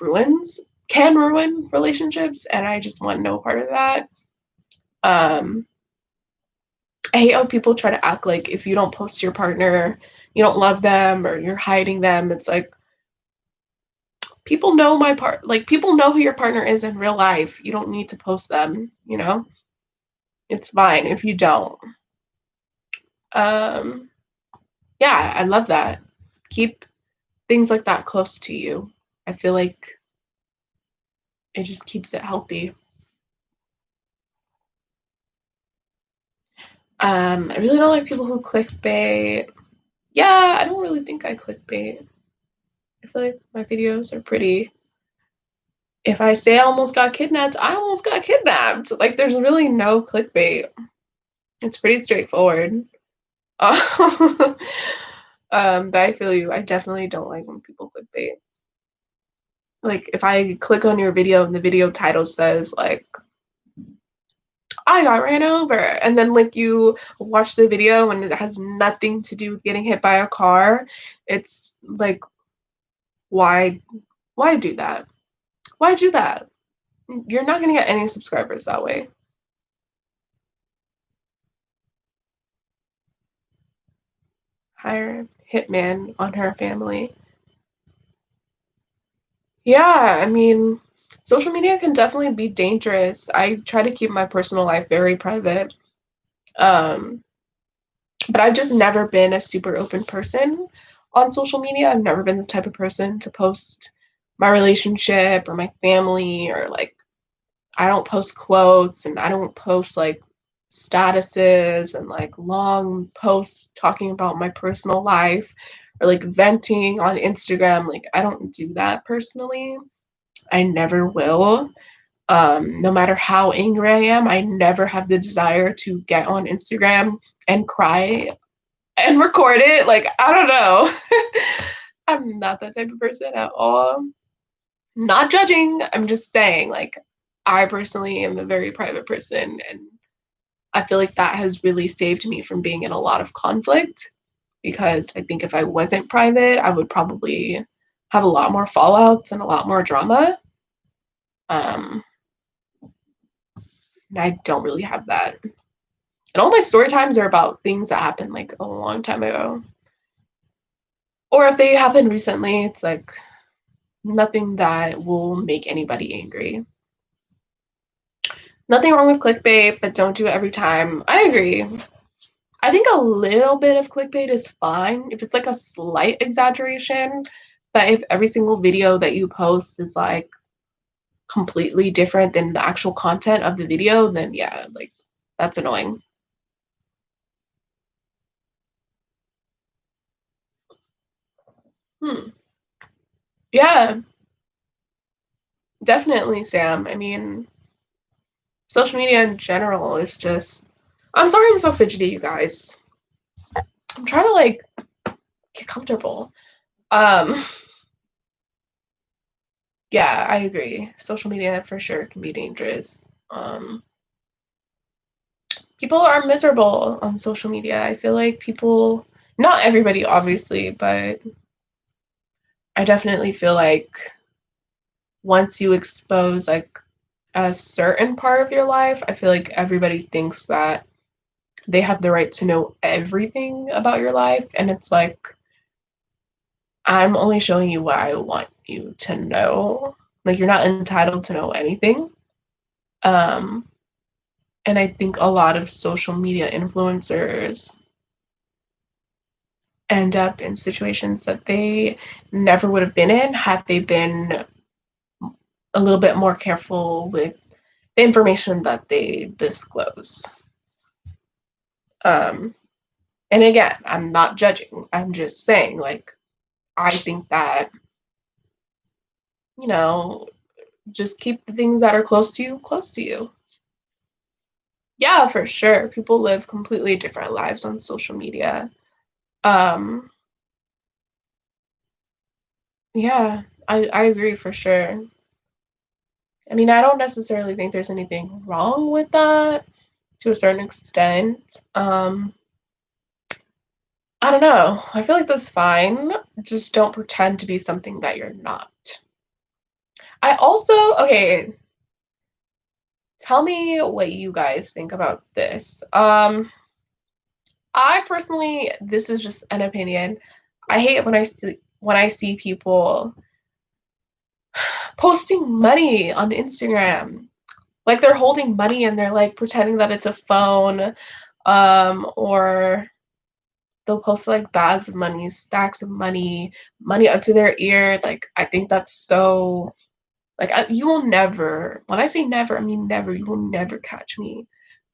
[SPEAKER 1] can ruin relationships, and I just want no part of that. Um, I hate how people try to act like if you don't post your partner, you don't love them or you're hiding them. It's like people know people know who your partner is in real life. You don't need to post them, you know? It's fine if you don't. Um, yeah, I love that. Keep things like that close to you. I feel like it just keeps it healthy. I really don't like people who clickbait. Yeah, I don't really think I clickbait. I feel like my videos are pretty. If I say I almost got kidnapped, I almost got kidnapped. Like, there's really no clickbait. It's pretty straightforward. But I feel you. I definitely don't like when people clickbait. Like, if I click on your video and the video title says, like, I got ran over, and then, like, you watch the video and it has nothing to do with getting hit by a car, it's like, why, why do that? Why do that? You're not gonna get any subscribers that way. Hire hitman on her family. Yeah, I mean, social media can definitely be dangerous. I try to keep my personal life very private. Um, but I've just never been a super open person on social media. I've never been the type of person to post my relationship or my family or like I don't post quotes and I don't post like statuses and like long posts talking about my personal life or like venting on Instagram. Like I don't do that personally. I never will. No matter how angry I am, I never have the desire to get on Instagram and cry and record it. Like, I don't know. I'm not that type of person at all. Not judging. I'm just saying, like, I personally am a very private person. And I feel like that has really saved me from being in a lot of conflict because I think if I wasn't private, I would probably have a lot more fallouts and a lot more drama. Um, and I don't really have that. And all my story times are about things that happened like a long time ago. Or if they happen recently, it's like nothing that will make anybody angry. Nothing wrong with clickbait, but don't do it every time. I agree. I think a little bit of clickbait is fine if it's like a slight exaggeration. But if every single video that you post is like completely different than the actual content of the video, then yeah, like that's annoying. Hmm. Yeah, definitely, Sam. I mean, social media in general is just, I'm sorry I'm so fidgety, you guys. I'm trying to like get comfortable. Um yeah, I agree. Social media for sure can be dangerous. People are miserable on social media. I feel like people, not everybody obviously, but I definitely feel like once you expose like a certain part of your life, I feel like everybody thinks that they have the right to know everything about your life. And it's like, I'm only showing you what I want you to know. Like, you're not entitled to know anything. Um, and I think a lot of social media influencers end up in situations that they never would have been in had they been a little bit more careful with the information that they disclose. Um, and again, I'm not judging. I'm just saying, like, I think that, you know, just keep the things that are close to you close to you. Yeah, for sure. People live completely different lives on social media. Um, yeah, I agree for sure. I mean, I don't necessarily think there's anything wrong with that to a certain extent. I don't know. I feel like that's fine. Just don't pretend to be something that you're not. I also, okay, tell me what you guys think about this. I personally, this is just an opinion. I hate when I see people posting money on Instagram. Like they're holding money and they're like pretending that it's a phone, or they'll post like bags of money, stacks of money, money up to their ear. Like I think that's so like you will never. When I say never, I mean never. You will never catch me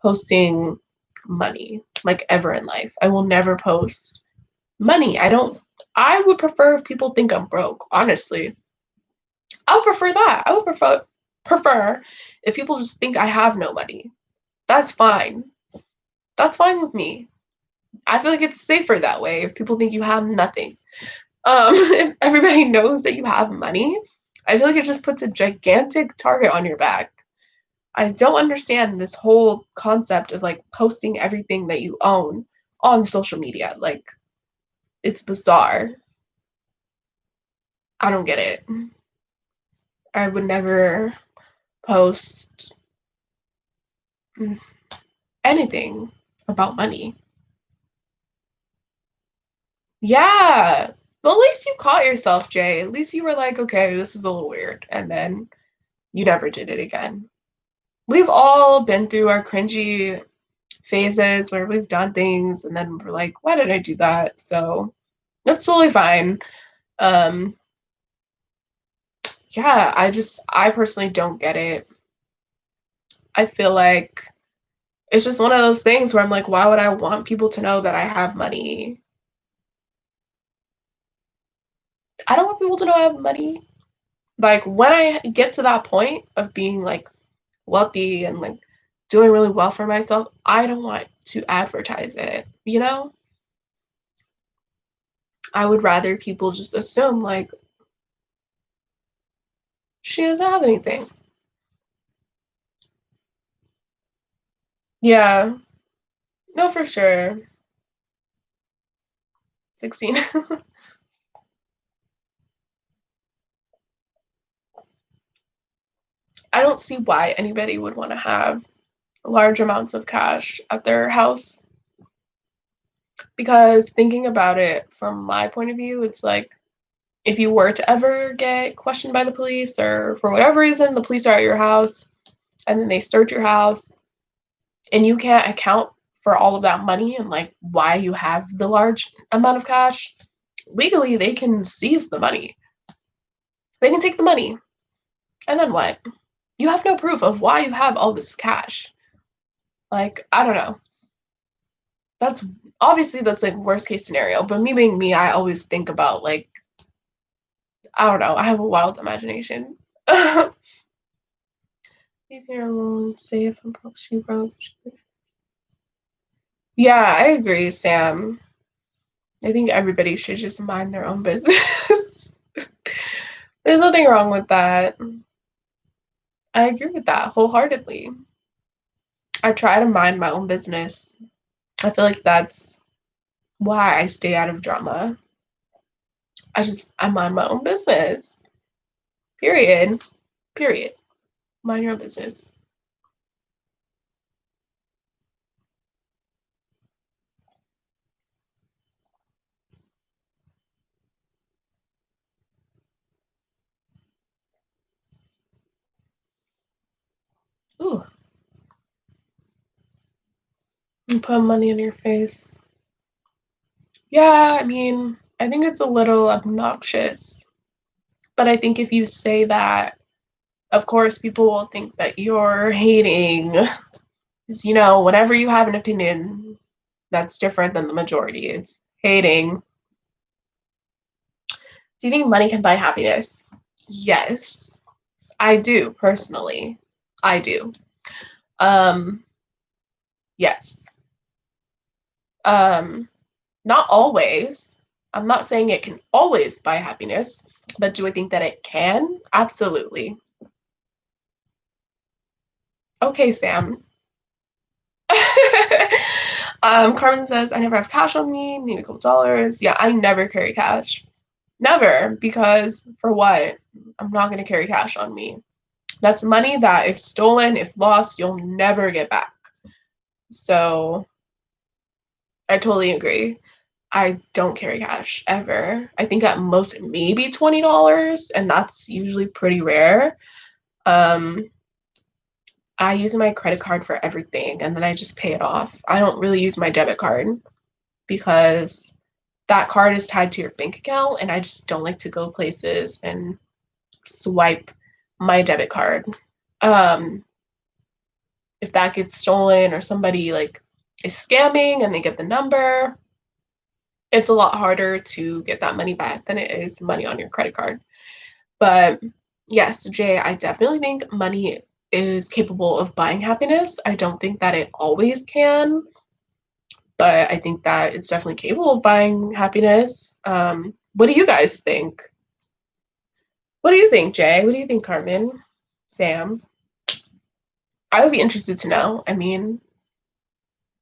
[SPEAKER 1] posting money like ever in life. I will never post money. I don't. I would prefer if people think I'm broke. Honestly, I would prefer that. I would prefer if people just think I have no money. That's fine. That's fine with me. I feel like it's safer that way if people think you have nothing. If everybody knows that you have money, I feel like it just puts a gigantic target on your back. I don't understand this whole concept of like posting everything that you own on social media. Like, it's bizarre. I don't get it. I would never post anything about money. Yeah. But at least you caught yourself, Jay. At least you were like, okay, this is a little weird. And then you never did it again. We've all been through our cringy phases where we've done things and then we're like, why did I do that? So that's totally fine. Um, yeah, I personally don't get it. I feel like it's just one of those things where I'm like, why would I want people to know that I have money? I don't want people to know I have money. Like when I get to that point of being like wealthy and like doing really well for myself, I don't want to advertise it, you know? I would rather people just assume like she doesn't have anything. Yeah, no, for sure. 16. I don't see why anybody would want to have large amounts of cash at their house because thinking about it from my point of view, it's like if you were to ever get questioned by the police or for whatever reason the police are at your house and then they search your house and you can't account for all of that money and like why you have the large amount of cash, legally they can seize the money. They can take the money. And then what? You have no proof of why you have all this cash. Like, I don't know. That's obviously that's like worst case scenario, but me being me, I always think about like I don't know, I have a wild imagination. Leave me alone. Say if I'm broke, she broke. Yeah, I agree, Sam. I think everybody should just mind their own business. There's nothing wrong with that. I agree with that wholeheartedly. I try to mind my own business. I feel like that's why I stay out of drama. I mind my own business. Period. Period. Mind your own business. Ooh, you put money in your face. Yeah, I mean, I think it's a little obnoxious. But I think if you say that, of course, people will think that you're hating. Because, whenever you have an opinion that's different than the majority, it's hating. Do you think money can buy happiness? Yes, I do, personally. I do. Um, yes. Um, Not always. I'm not saying it can always buy happiness, but do I think that it can? Absolutely. Okay, Sam. Carmen says, I never have cash on me, maybe a couple dollars. Yeah, I never carry cash. Never, because for what? I'm not going to carry cash on me. That's money that, if stolen, if lost, you'll never get back. So I totally agree. I don't carry cash ever. I think at most maybe $20, and that's usually pretty rare. Um, I use my credit card for everything and then I just pay it off. I don't really use my debit card because that card is tied to your bank account and I just don't like to go places and swipe my debit card. Um, if that gets stolen or somebody like is scamming and they get the number, it's a lot harder to get that money back than it is money on your credit card. But yes, Jay, I definitely think money is capable of buying happiness. I don't think that it always can, but I think that it's definitely capable of buying happiness. What do you guys think? What do you think, Jay? What do you think, Carmen? Sam? I would be interested to know. I mean,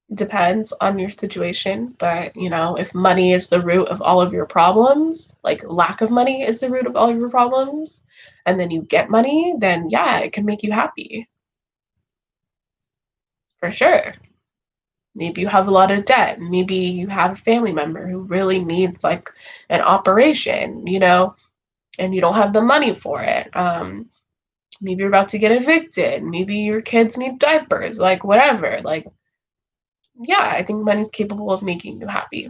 [SPEAKER 1] it depends on your situation, but if money is the root of all of your problems, like lack of money is the root of all of your problems, and then you get money, then yeah, it can make you happy. For sure. Maybe you have a lot of debt. Maybe you have a family member who really needs like an operation, and you don't have the money for it. Maybe you're about to get evicted. Maybe your kids need diapers, like whatever. Like, yeah, I think money's capable of making you happy.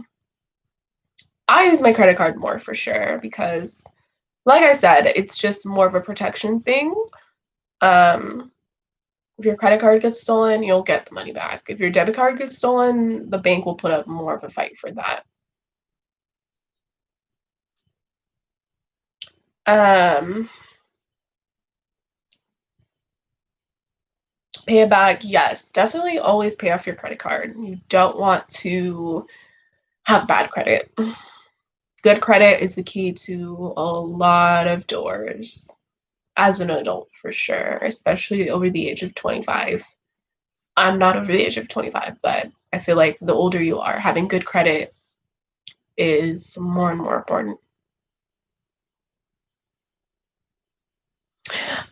[SPEAKER 1] I use my credit card more for sure because, like I said, it's just more of a protection thing. Um, if your credit card gets stolen, you'll get the money back. If your debit card gets stolen, the bank will put up more of a fight for that. Um, Pay it back, yes, definitely always pay off your credit card. You don't want to have bad credit. Good credit is the key to a lot of doors as an adult, for sure, especially over the age of 25. I'm not over the age of 25, but I feel like the older you are, having good credit is more and more important.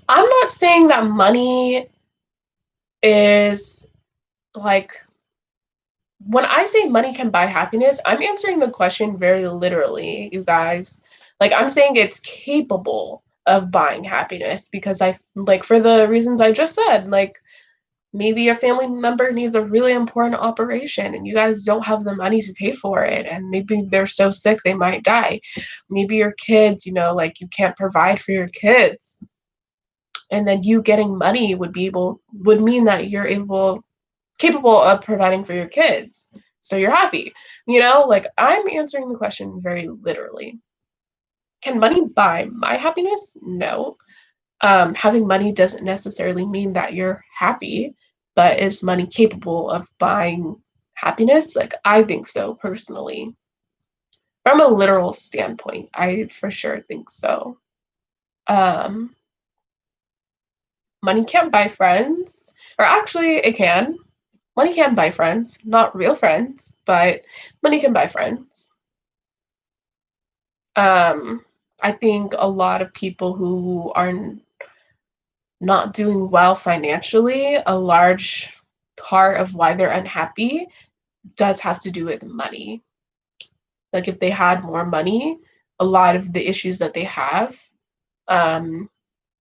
[SPEAKER 1] I'm not saying that money is like, when I say money can buy happiness, I'm answering the question very literally, you guys. Like, I'm saying it's capable of buying happiness because I, like, for the reasons I just said, like, maybe a family member needs a really important operation and you guys don't have the money to pay for it. And maybe they're so sick they might die. Maybe your kids, like, you can't provide for your kids. And then you getting money would mean that you're capable of providing for your kids. So you're happy. Like, I'm answering the question very literally. Can money buy my happiness? No. Having money doesn't necessarily mean that you're happy, but is money capable of buying happiness? Like, I think so, personally. From a literal standpoint, I for sure think so. Um, Money can't buy friends, or actually, it can. Money can buy friends, not real friends, but money can buy friends. Um, I think a lot of people who are not doing well financially, a large part of why they're unhappy does have to do with money. Like if they had more money, a lot of the issues that they have um,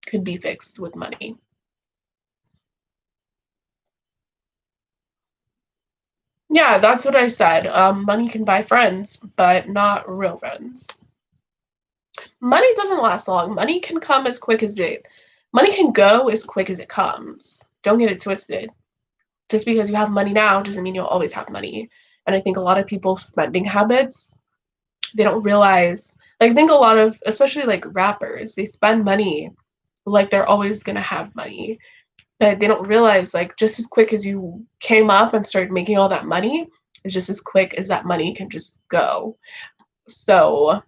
[SPEAKER 1] could be fixed with money. Yeah, that's what I said. Money can buy friends, but not real friends. Money doesn't last long. Money can come as quick as it. Money can go as quick as it comes. Don't get it twisted. Just because you have money now doesn't mean you'll always have money. And I think a lot of people's spending habits, they don't realize. Like I think a lot of, especially like rappers, they spend money like they're always gonna have money, but they don't realize like just as quick as you came up and started making all that money is just as quick as that money can just go. So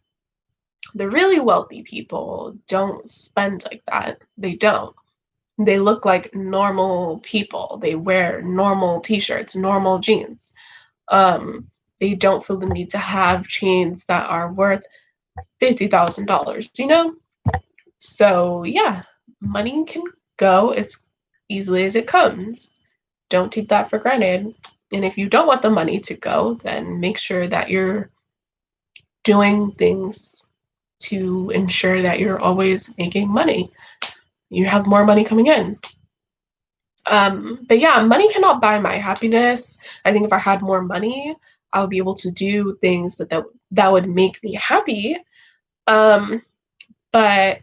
[SPEAKER 1] the really wealthy people don't spend like that. They don't. They look like normal people. They wear normal t-shirts, normal jeans. They don't feel the need to have chains that are worth $50,000, you know? So, yeah, money can go as easily as it comes. Don't take that for granted. And if you don't want the money to go, then make sure that you're doing things to ensure that you're always making money. You have more money coming in. But yeah, money cannot buy my happiness. I think if I had more money, I would be able to do things that would make me happy. Um, but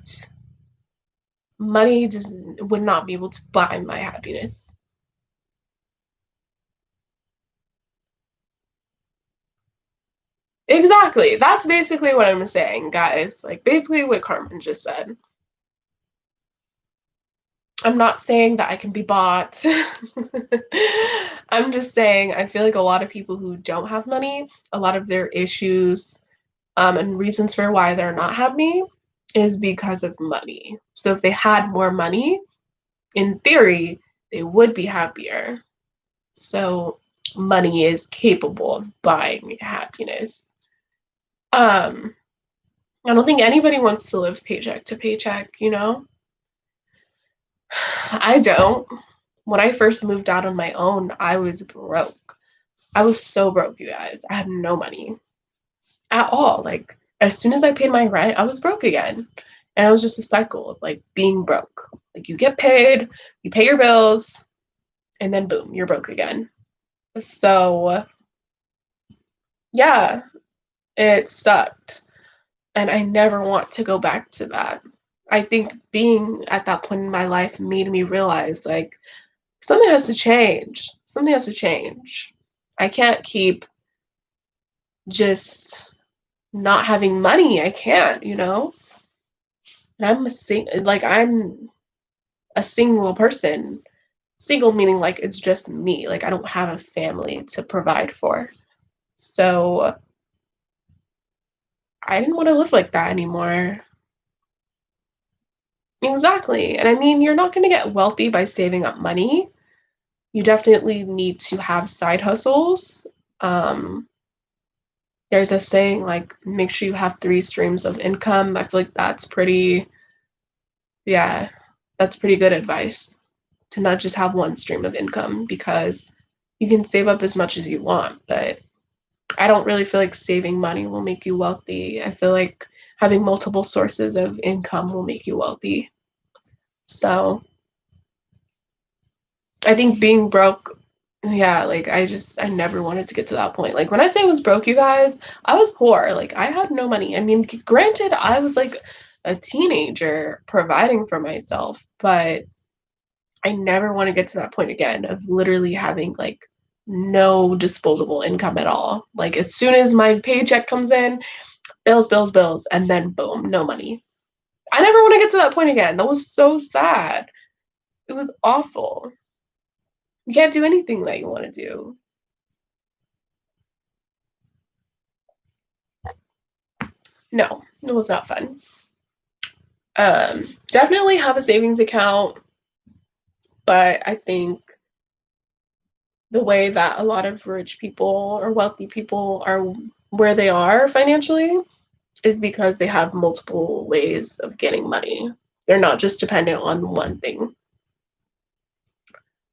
[SPEAKER 1] money just would not be able to buy my happiness. Exactly. That's basically what I'm saying, guys. Like basically what Carmen just said. I'm not saying that I can be bought. I'm just saying I feel like a lot of people who don't have money, a lot of their issues and reasons for why they're not happy is because of money. So if they had more money, in theory, they would be happier. So money is capable of buying happiness. Um, I don't think anybody wants to live paycheck to paycheck, you know? I don't. When I first moved out on my own, I was broke. I was so broke, you guys. I had no money at all. Like, as soon as I paid my rent, I was broke again. And it was just a cycle of like being broke. Like, you get paid, you pay your bills, and then boom, you're broke again. So, yeah, it sucked. And I never want to go back to that. I think being at that point in my life made me realize like something has to change. Something has to change. I can't keep just not having money. I can't, you know? And I'm a single person. Single meaning like it's just me. Like I don't have a family to provide for. So I didn't want to live like that anymore. Exactly. And I mean, you're not going to get wealthy by saving up money. You definitely need to have side hustles. Um, there's a saying like, make sure you have three streams of income. I feel like yeah, that's pretty good advice to not just have one stream of income because you can save up as much as you want, but I don't really feel like saving money will make you wealthy. I feel like having multiple sources of income will make you wealthy. So I think being broke, yeah, like I never wanted to get to that point. Like when I say I was broke, you guys, I was poor. Like I had no money. I mean, granted, I was like a teenager providing for myself, but I never want to get to that point again of literally having like no disposable income at all. Like as soon as my paycheck comes in, bills, bills, bills, and then boom, no money. I never want to get to that point again. That was so sad. It was awful. You can't do anything that you want to do. No, it was not fun. Definitely have a savings account, but I think the way that a lot of rich people or wealthy people are where they are financially is because they have multiple ways of getting money. They're not just dependent on one thing.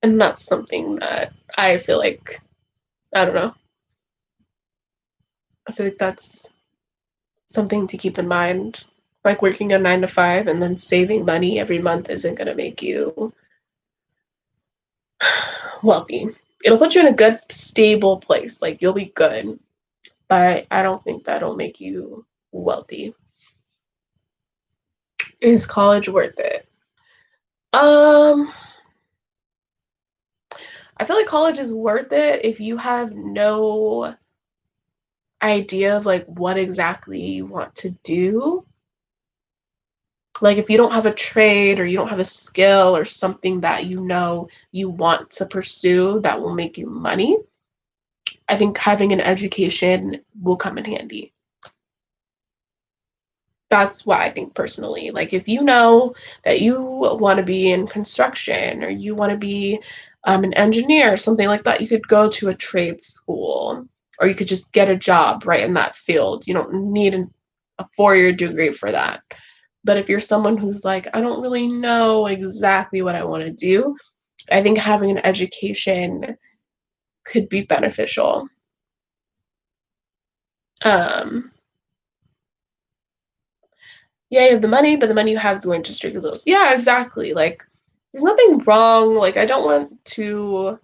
[SPEAKER 1] And that's something that I feel like, I don't know, I feel like that's something to keep in mind. Like working a 9 to 5 and then saving money every month isn't going to make you wealthy. It'll put you in a good, stable place. Like you'll be good, but I don't think that'll make you wealthy. Is college worth it? Um, I feel like college is worth it if you have no idea of like what exactly you want to do. Like if you don't have a trade or you don't have a skill or something that you know you want to pursue that will make you money, I think having an education will come in handy. That's why I think personally. Like if you know that you want to be in construction or you want to be an engineer or something like that, you could go to a trade school or you could just get a job right in that field. You don't need a 4 year degree for that. But if you're someone who's like, I don't really know exactly what I want to do, I think having an education could be beneficial. Um, yeah, you have the money, but the money you have is going to strictly bills. Yeah, exactly. Like, there's nothing wrong. Like, I don't want to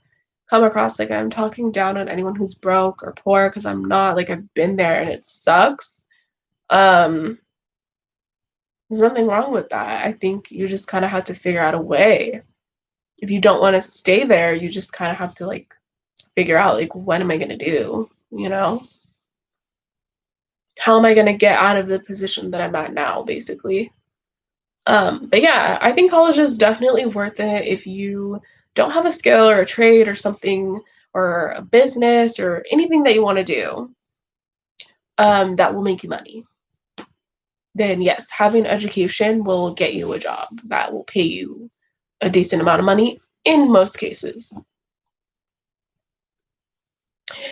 [SPEAKER 1] come across like I'm talking down on anyone who's broke or poor because I'm not. Like, I've been there and it sucks. Um, there's nothing wrong with that. I think you just kind of have to figure out a way. If you don't want to stay there, you just kind of have to like figure out like what am I going to do, you know? How am I going to get out of the position that I'm at now, basically? But yeah, I think college is definitely worth it if you don't have a skill or a trade or something or a business or anything that you want to do that will make you money. Then yes, having education will get you a job that will pay you a decent amount of money in most cases.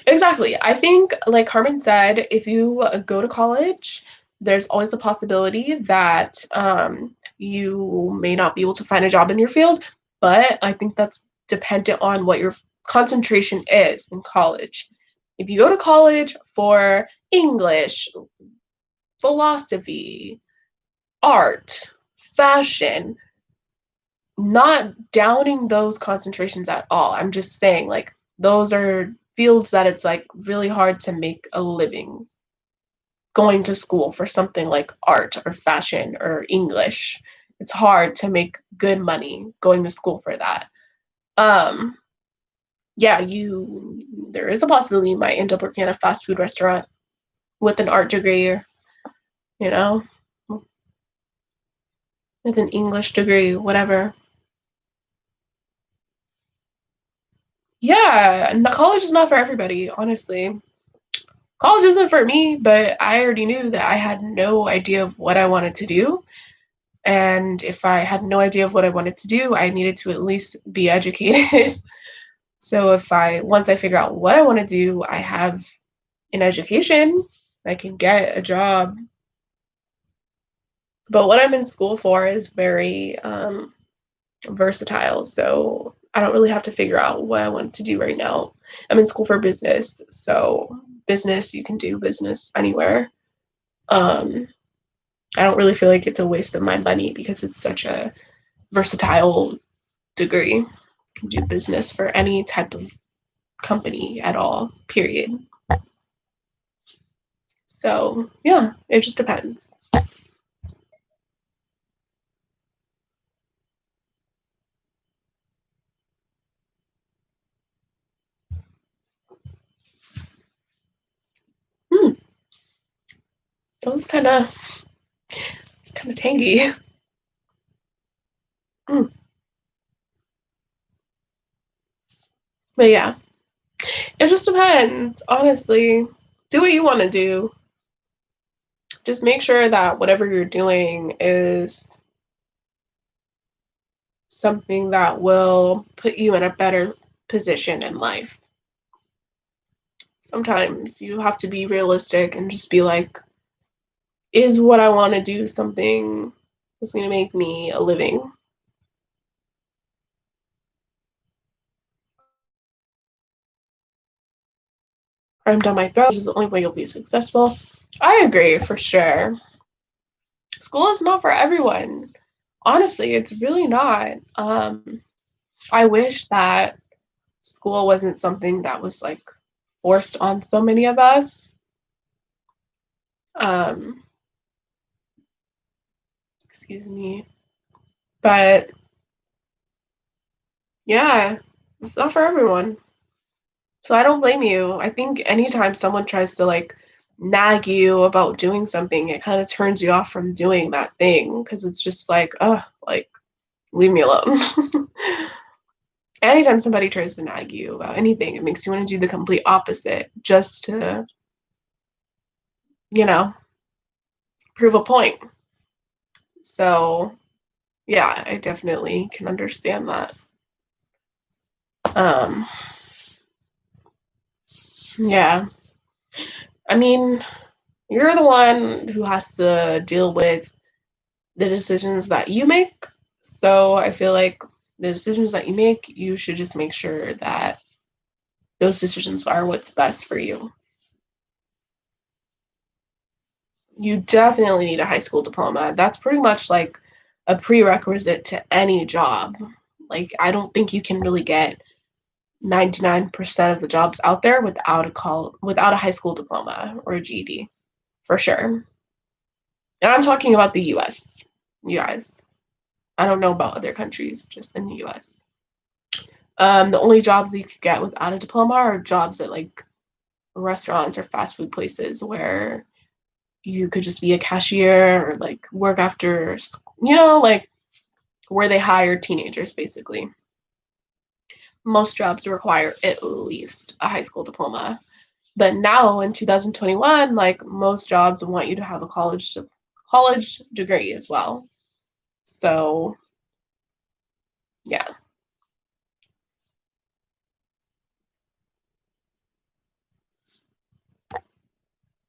[SPEAKER 1] Exactly. I think, like Carmen said, if you go to college, there's always a possibility that you may not be able to find a job in your field, but I think that's dependent on what your concentration is in college. If you go to college for English, philosophy, art, fashion, not downing those concentrations at all. I'm just saying, like, those are fields that it's like really hard to make a living going to school for something like art or fashion or English. It's hard to make good money going to school for that. Um, yeah, there is a possibility you might end up working at a fast food restaurant with an art degree or, you know, with an English degree, whatever. Yeah, college is not for everybody, honestly. College isn't for me, but I already knew that I had no idea of what I wanted to do. And if I had no idea of what I wanted to do, I needed to at least be educated. So once I figure out what I want to do, I have an education, I can get a job. But what I'm in school for is very versatile. So I don't really have to figure out what I want to do right now. I'm in school for business. So business, you can do business anywhere. Um, I don't really feel like it's a waste of my money because it's such a versatile degree. You can do business for any type of company at all, period. So, yeah, it just depends. Hmm, that was kind of kind of tangy. Mm. But yeah, it just depends, honestly. Do what you want to do. Just make sure that whatever you're doing is something that will put you in a better position in life. Sometimes you have to be realistic and just be like, is what I want to do something that's going to make me a living? I'm down my throat, which is the only way you'll be successful. I agree for sure. School is not for everyone. Honestly, it's really not. I wish that school wasn't something that was like forced on so many of us. Um, excuse me. But yeah, it's not for everyone. So I don't blame you. I think anytime someone tries to like nag you about doing something, it kind of turns you off from doing that thing because it's just like, oh, like leave me alone. Anytime somebody tries to nag you about anything, it makes you want to do the complete opposite just to, you know, prove a point. So yeah, I definitely can understand that. Um, yeah. I mean, you're the one who has to deal with the decisions that you make. So I feel like the decisions that you make, you should just make sure that those decisions are what's best for you. You definitely need a high school diploma. That's pretty much like a prerequisite to any job. Like, I don't think you can really get 99% of the jobs out there without a high school diploma or a GED, for sure. And I'm talking about the US, you guys. I don't know about other countries, just in the US. The only jobs you could get without a diploma are jobs at like restaurants or fast food places where you could just be a cashier or like work after, like where they hire teenagers basically. Most jobs require at least a high school diploma. But now in 2021, like most jobs want you to have a college degree as well. So, yeah.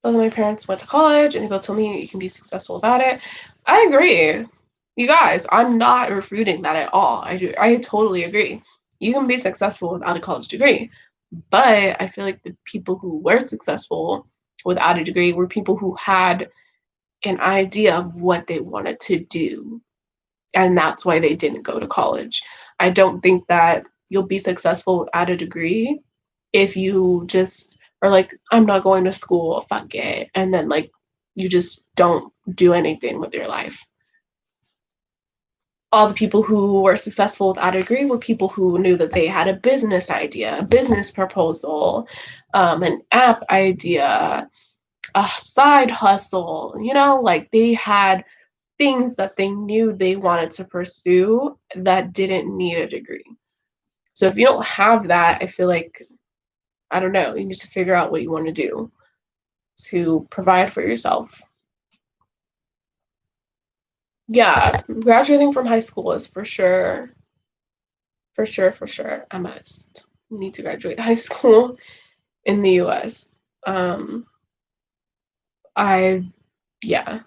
[SPEAKER 1] Both of my parents went to college and they both told me you can be successful without it. I agree. You guys, I'm not refuting that at all. I totally agree. You can be successful without a college degree. But I feel like the people who were successful without a degree were people who had an idea of what they wanted to do. And that's why they didn't go to college. I don't think that you'll be successful without a degree if you just are like, I'm not going to school, fuck it. And then like you just don't do anything with your life. All the people who were successful without a degree were people who knew that they had a business idea, a business proposal, an app idea, a side hustle, like they had things that they knew they wanted to pursue that didn't need a degree. So if you don't have that, I feel like, I don't know, you need to figure out what you want to do to provide for yourself. Yeah, graduating from high school is for sure, a must. You need to graduate high school in the US. I, yeah,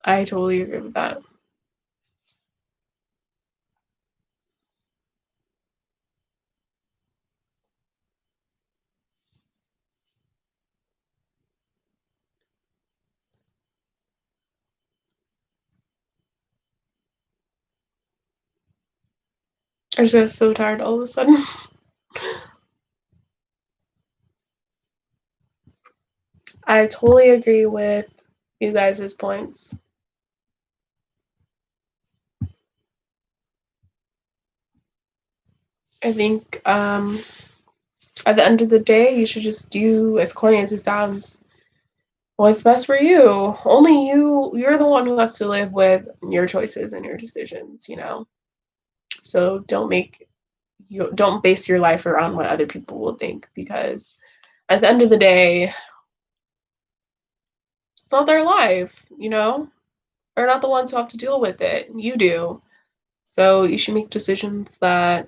[SPEAKER 1] I totally agree with that. I just got so tired all of a sudden. I totally agree with you guys' points. I think at the end of the day, you should just do, as corny as it sounds, what's best for you. Only you're the one who has to live with your choices and your decisions, you know? So don't base your life around what other people will think, because at the end of the day, it's not their life, you know? They're not the ones who have to deal with it. You do. So you should make decisions that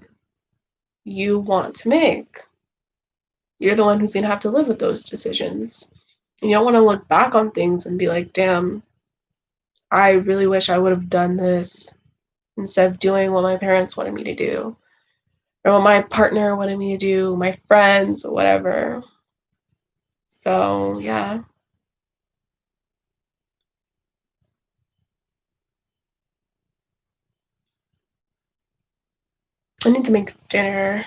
[SPEAKER 1] you want to make. You're the one who's gonna have to live with those decisions. And you don't want to look back on things and be like, damn, I really wish I would have done this instead of doing what my parents wanted me to do, or what my partner wanted me to do, my friends, whatever. So, yeah. I need to make dinner.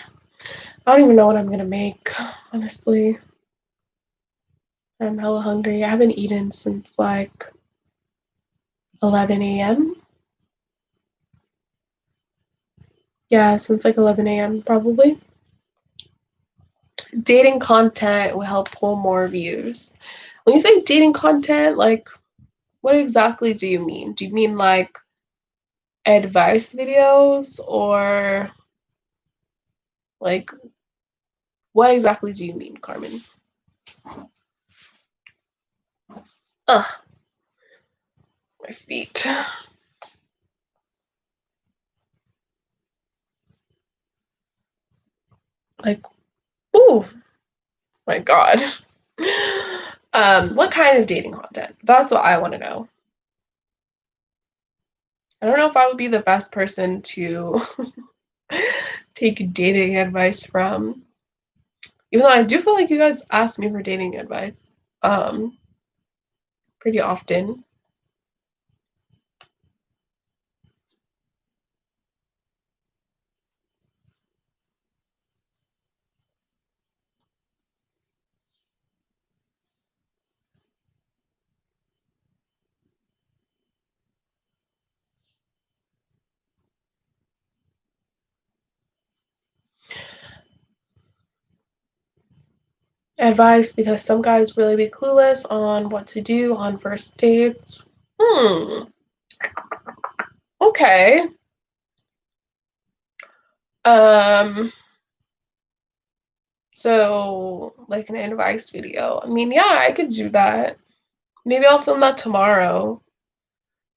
[SPEAKER 1] I don't even know what I'm gonna make, honestly. I'm hella hungry. I haven't eaten since like 11 a.m. Yeah, since like 11 a.m. probably. Dating content will help pull more views. When you say dating content, like, what exactly do you mean? Do you mean like advice videos, or like what exactly do you mean, Carmen? Ugh, my feet. Like, ooh, my God. What kind of dating content? That's what I want to know. I don't know if I would be the best person to take dating advice from, even though I do feel like you guys ask me for dating advice um pretty often. Advice, because some guys really be clueless on what to do on first dates. Hmm. Okay. Um, so like an advice video. I mean, yeah, I could do that. Maybe I'll film that tomorrow.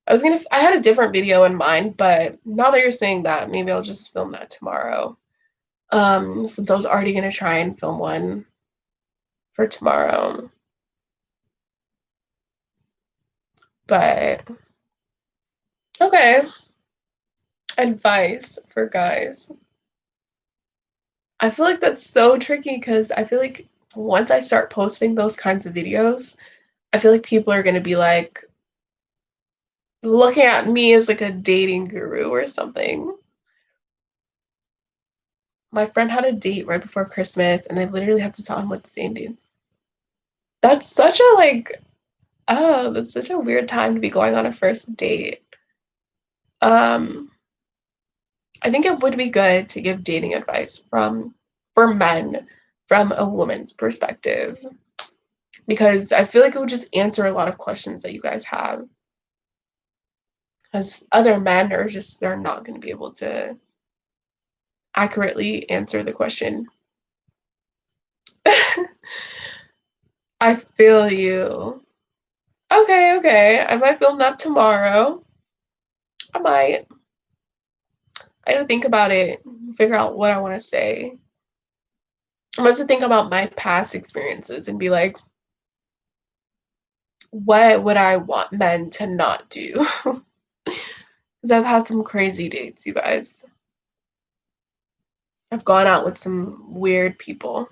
[SPEAKER 1] I had a different video in mind, but now that you're saying that, maybe I'll just film that tomorrow. Since I was already gonna try and film one for tomorrow. But okay. Advice for guys. I feel like that's so tricky because I feel like once I start posting those kinds of videos, I feel like people are gonna be like looking at me as like a dating guru or something. My friend had a date right before Christmas, and I literally had to tell him what to say and do. That's such a like, oh, that's such a weird time to be going on a first date. Um, I think it would be good to give dating advice for men from a woman's perspective, because I feel like it would just answer a lot of questions that you guys have. Because other men are just, they're not going to be able to accurately answer the question. I feel you. Okay, okay. I might film that tomorrow. I might. I gotta think about it, figure out what I want to say. I must think about my past experiences and be like, what would I want men to not do? Because I've had some crazy dates, you guys. I've gone out with some weird people.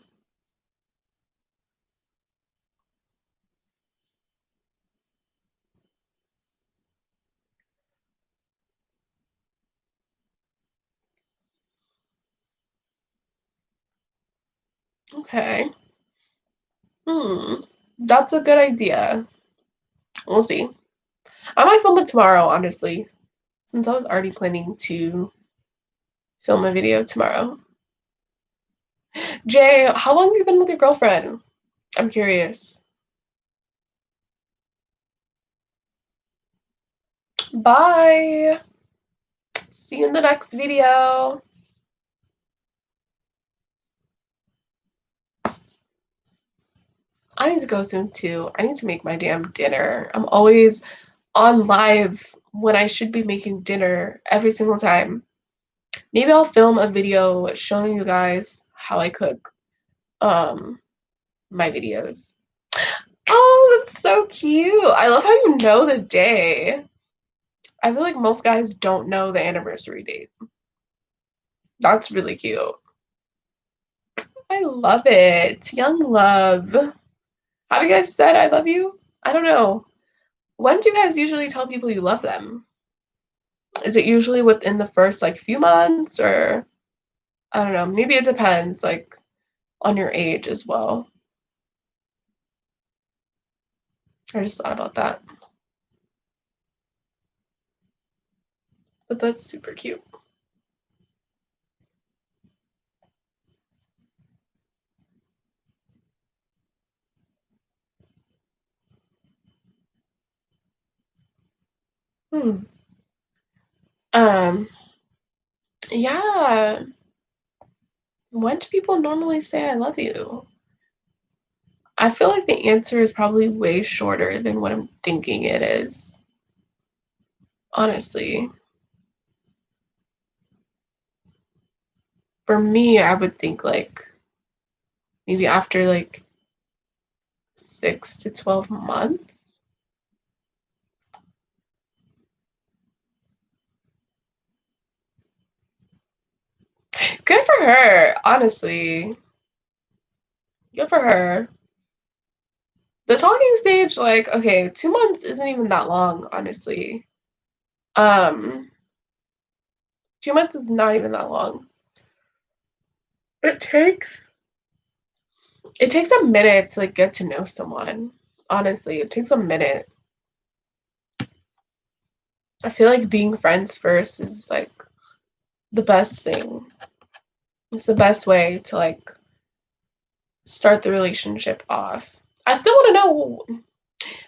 [SPEAKER 1] Okay. Hmm. That's a good idea. We'll see. I might film it tomorrow, honestly, since I was already planning to film a video tomorrow. Jay, how long have you been with your girlfriend? I'm curious. Bye. See you in the next video. I need to go soon too. I need to make my damn dinner. I'm always on live when I should be making dinner every single time. Maybe I'll film a video showing you guys how I cook my videos. Oh, that's so cute. I love how you know the day. I feel like most guys don't know the anniversary date. That's really cute. I love it. Young love. Have you guys said I love you? I don't know. When do you guys usually tell people you love them? Is it usually within the first like few months, or I don't know, maybe it depends like on your age as well. I just thought about that. But that's super cute. Hmm. Um, yeah. When do people normally say I love you? I feel like the answer is probably way shorter than what I'm thinking it is. Honestly. For me, I would think like maybe after like 6 to 12 months. Good for her, honestly. Good for her. The talking stage, like, okay, 2 months isn't even that long, honestly. Um, 2 months is not even that long. It takes it takes a minute to like get to know someone. Honestly, it takes a minute. I feel like being friends first is like the best thing. It's the best way to like start the relationship off. I still want to know,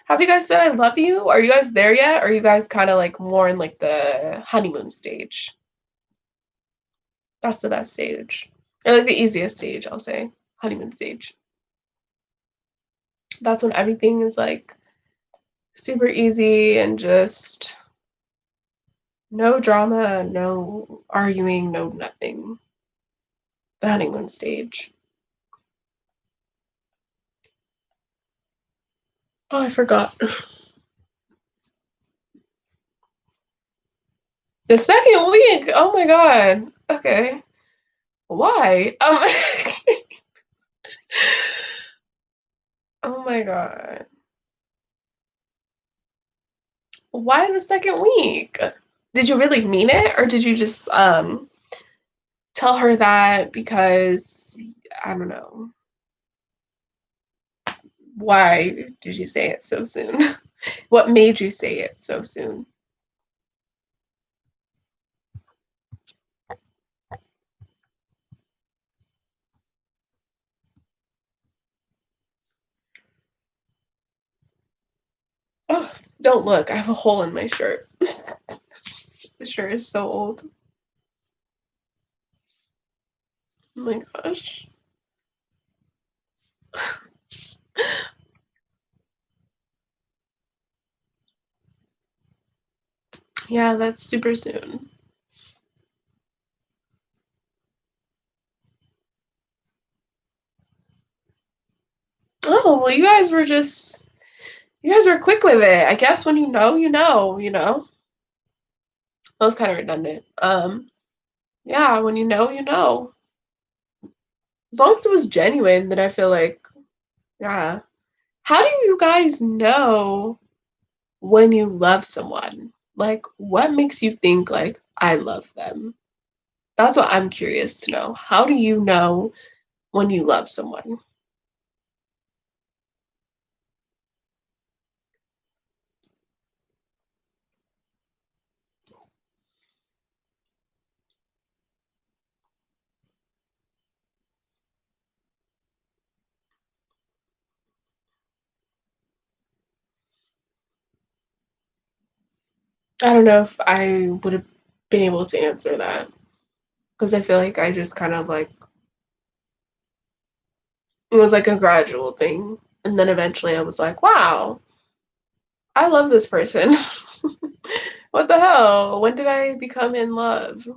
[SPEAKER 1] have you guys said I love you? Are you guys there yet? Or are you guys kind of like more in like the honeymoon stage? That's the best stage. Or like the easiest stage, I'll say. Honeymoon stage. That's when everything is like super easy and just no drama, no arguing, no nothing. The honeymoon stage. Oh, I forgot. The second week. Oh my god. Okay. Why? Oh my god. Why the second week? Did you really mean it, or did you just tell her that because I don't know. Why did you say it so soon? What made you say it so soon? Oh, don't look. I have a hole in my shirt. The shirt is so old. Oh my gosh. Yeah, that's super soon. Oh, well, you guys were quick with it. I guess when you know, you know, you know. That was kind of redundant. Yeah, when you know, you know. As long as it was genuine, then I feel like, yeah. How do you guys know when you love someone? Like, what makes you think, like, I love them? That's what I'm curious to know. How do you know when you love someone? I don't know if I would have been able to answer that because I feel like I just kind of like it was like a gradual thing. And then eventually I was like, wow, I love this person. What the hell? When did I become in love?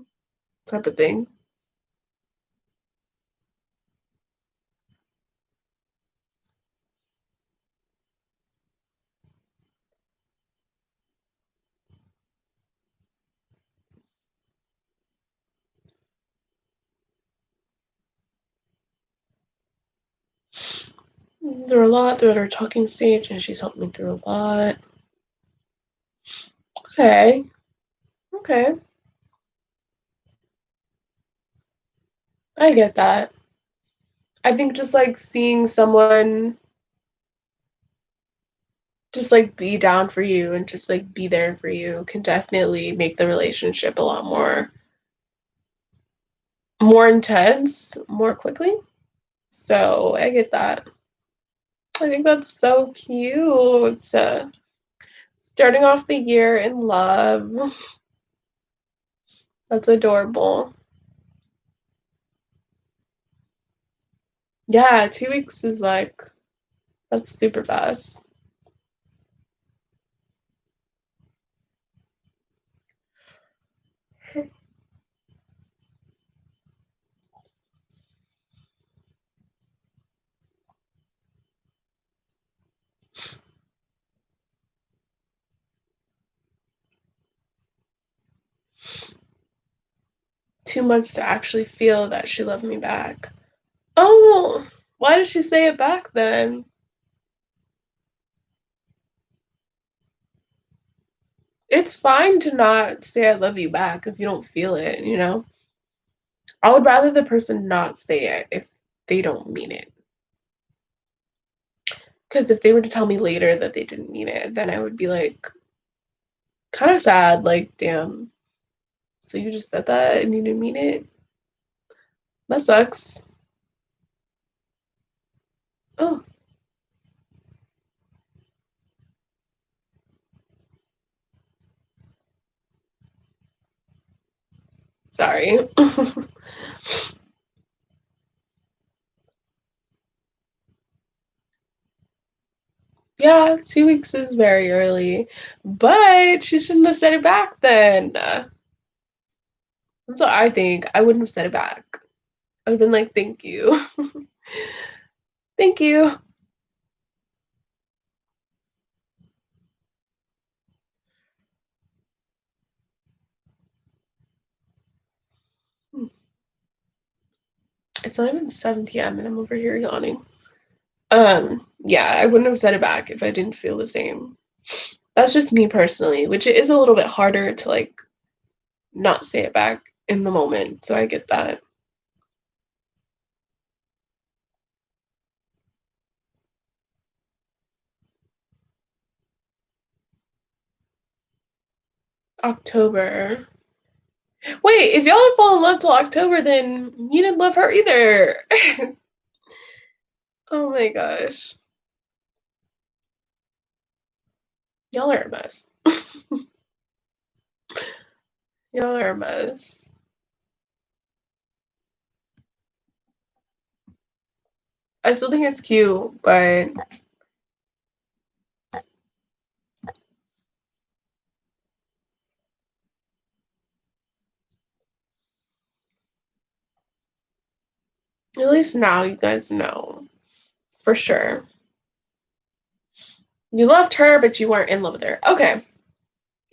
[SPEAKER 1] Type of thing. Through a lot throughout our talking stage, and she's helped me through a lot. Okay. Okay. I get that. I think just like seeing someone just like be down for you and just like be there for you can definitely make the relationship a lot more intense more quickly. So I get that. I think that's so cute. Starting off the year in love. That's adorable. Yeah, 2 weeks is like, that's super fast. 2 months to actually feel that she loved me back. Oh, why did she say it back then? It's fine to not say I love you back if you don't feel it, you know? I would rather the person not say it if they don't mean it. Because if they were to tell me later that they didn't mean it, then I would be like, kind of sad, like, damn. So you just said that and you didn't mean it? That sucks. Oh, sorry. Yeah, 2 weeks is very early, but she shouldn't have said it back then. That's what I think. I wouldn't have said it back. I would have been like, thank you. Thank you. It's not even 7 p.m. and I'm over here yawning. Yeah, I wouldn't have said it back if I didn't feel the same. That's just me personally, which it is a little bit harder to like not say it back in the moment. So I get that. October. Wait, if y'all didn't fall in love till October, then you didn't love her either. Oh my gosh. Y'all are a mess. Y'all are a mess. I still think it's cute, but at least now you guys know for sure. You loved her, but you weren't in love with her. Okay.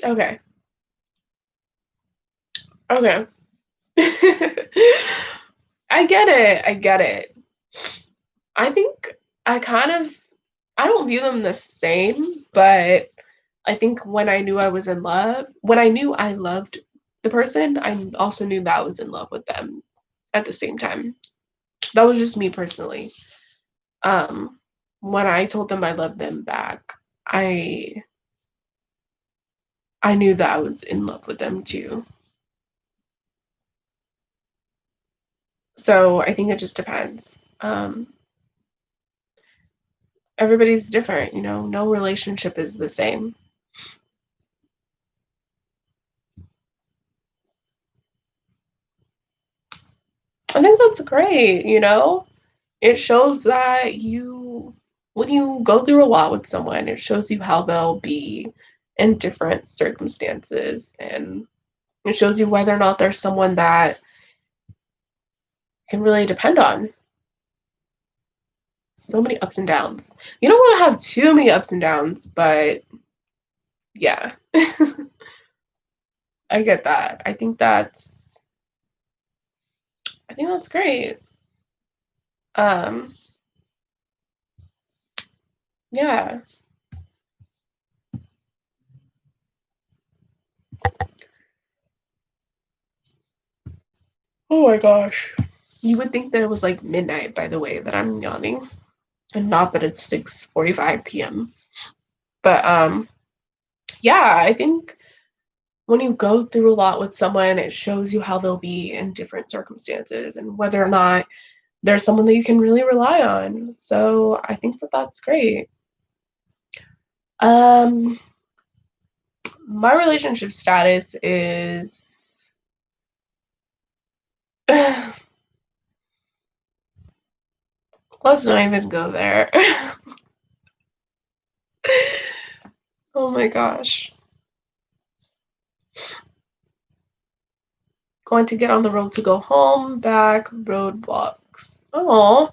[SPEAKER 1] Okay. Okay. I get it. I get it. I think I kind of I don't view them the same, but I think when I knew I was in love, when I knew I loved the person, I also knew that I was in love with them at the same time. That was just me personally. Um, when I told them I loved them back, I I knew that I was in love with them too. So I think it just depends. Everybody's different, you know. No relationship is the same. that's great, you know? It shows that when you go through a lot with someone, it shows you how they'll be in different circumstances. And it shows you whether or not there's someone that you can really depend on. So many ups and downs. You don't want to have too many ups and downs, but yeah. I get that. I think that's great. Um, yeah. Oh my gosh. You would think that it was like midnight, by the way, that I'm yawning, and not that it's 6:45 p.m. But yeah, I think when you go through a lot with someone, it shows you how they'll be in different circumstances and whether or not there's someone that you can really rely on. So I think that that's great. Um, my relationship status is let's not even go there. Oh my gosh. Going to get on the road to go home, back, roadblocks. Oh,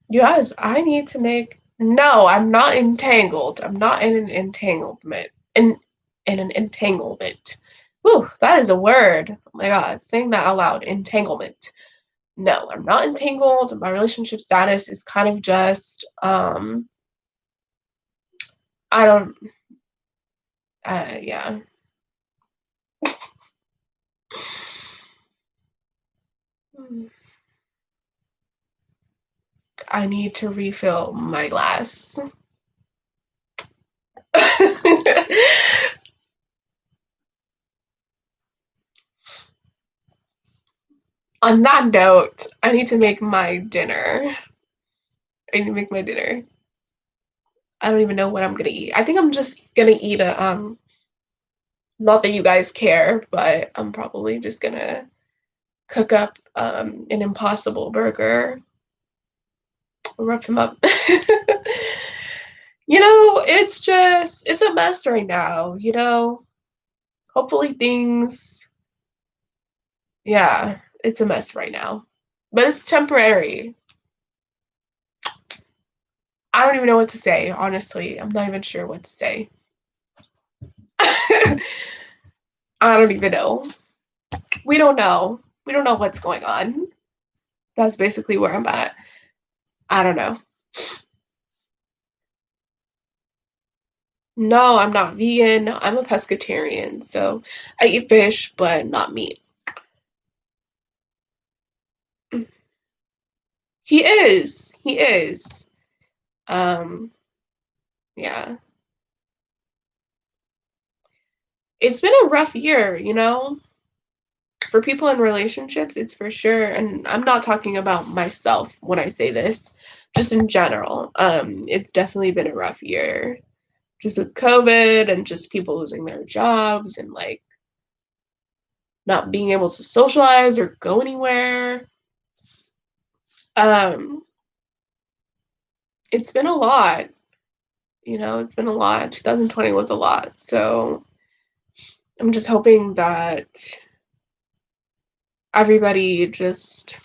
[SPEAKER 1] you guys, I need to make. No, I'm not entangled. I'm not in an entanglement. In an entanglement. Whew, that is a word. Oh my god, saying that out loud. Entanglement. No, I'm not entangled. My relationship status is kind of just I don't yeah. I need to refill my glass. On that note, I need to make my dinner. I need to make my dinner. I don't even know what I'm gonna eat. I think I'm just gonna eat a not that you guys care, but I'm probably just gonna cook up an impossible burger, rough him up. It's a mess right now, you know. Hopefully things yeah, it's a mess right now. But it's temporary. I don't even know what to say, honestly. I'm not even sure what to say. I don't even know. We don't know. We don't know what's going on. That's basically where I'm at. I don't know. No, I'm not vegan. I'm a pescatarian, so I eat fish, but not meat. He is. He is. Um, yeah. It's been a rough year, you know? For people in relationships, it's for sure, and I'm not talking about myself when I say this, just in general. It's definitely been a rough year. Just with COVID and just people losing their jobs and like not being able to socialize or go anywhere. Um, it's been a lot, you know, it's been a lot. 2020 was a lot. So I'm just hoping that everybody just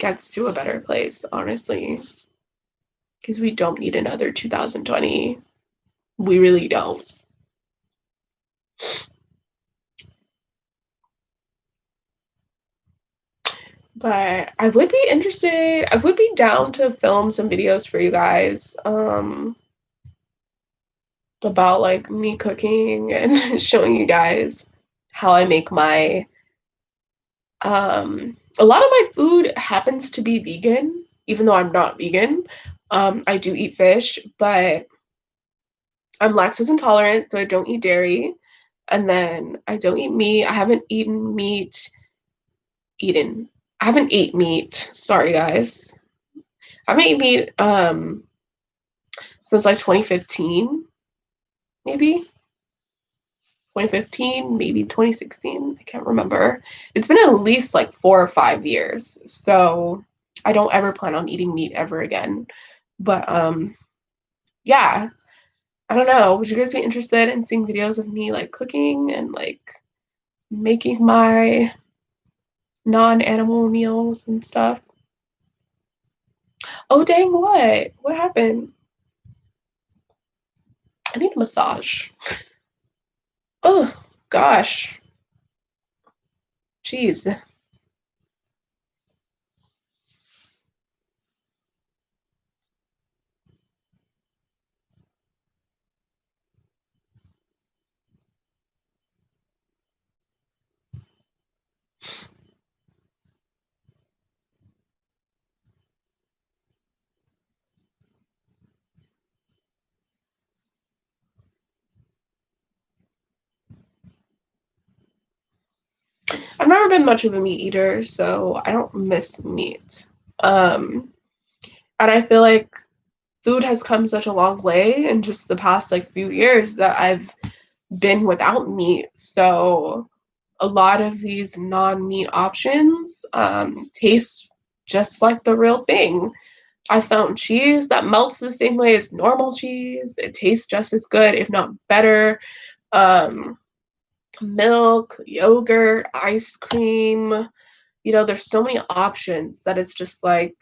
[SPEAKER 1] gets to a better place, honestly, because we don't need another 2020. We really don't. But I would be down to film some videos for you guys. About like me cooking and showing you guys how I make my a lot of my food happens to be vegan, even though I'm not vegan. I do eat fish, but I'm lactose intolerant, so I don't eat dairy. And then I don't eat meat. Eaten. I haven't ate meat. Sorry guys. I haven't eaten meat since like 2015, maybe 2015, maybe 2016. I can't remember. It's been at least like 4 or 5 years. So I don't ever plan on eating meat ever again. But yeah, I don't know. Would you guys be interested in seeing videos of me like cooking and like making my non-animal meals and stuff? Oh dang, what? What happened? I need a massage. Oh gosh. Jeez. I've never been much of a meat eater, so I don't miss meat. Um, and I feel like food has come such a long way in just the past like few years that I've been without meat. So a lot of these non-meat options taste just like the real thing. I found cheese that melts the same way as normal cheese. It tastes just as good, if not better. Um, Milk, yogurt, ice cream. You know, there's so many options that it's just like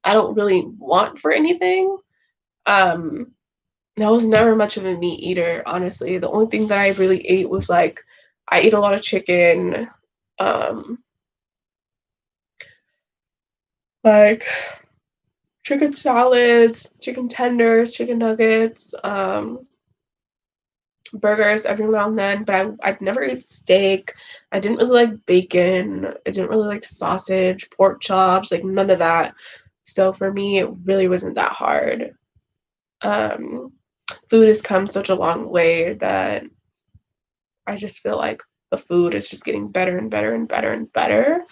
[SPEAKER 1] I don't really want for anything. Um, I was never much of a meat eater, honestly. The only thing that I really ate was like I ate a lot of chicken, um, like chicken salads, chicken tenders, chicken nuggets, burgers every now and then, but I'd never eat steak. I didn't really like bacon. I didn't really like sausage, pork chops, like none of that. So for me, it really wasn't that hard. Um, Food has come such a long way that I just feel like the food is just getting better and better and better and better.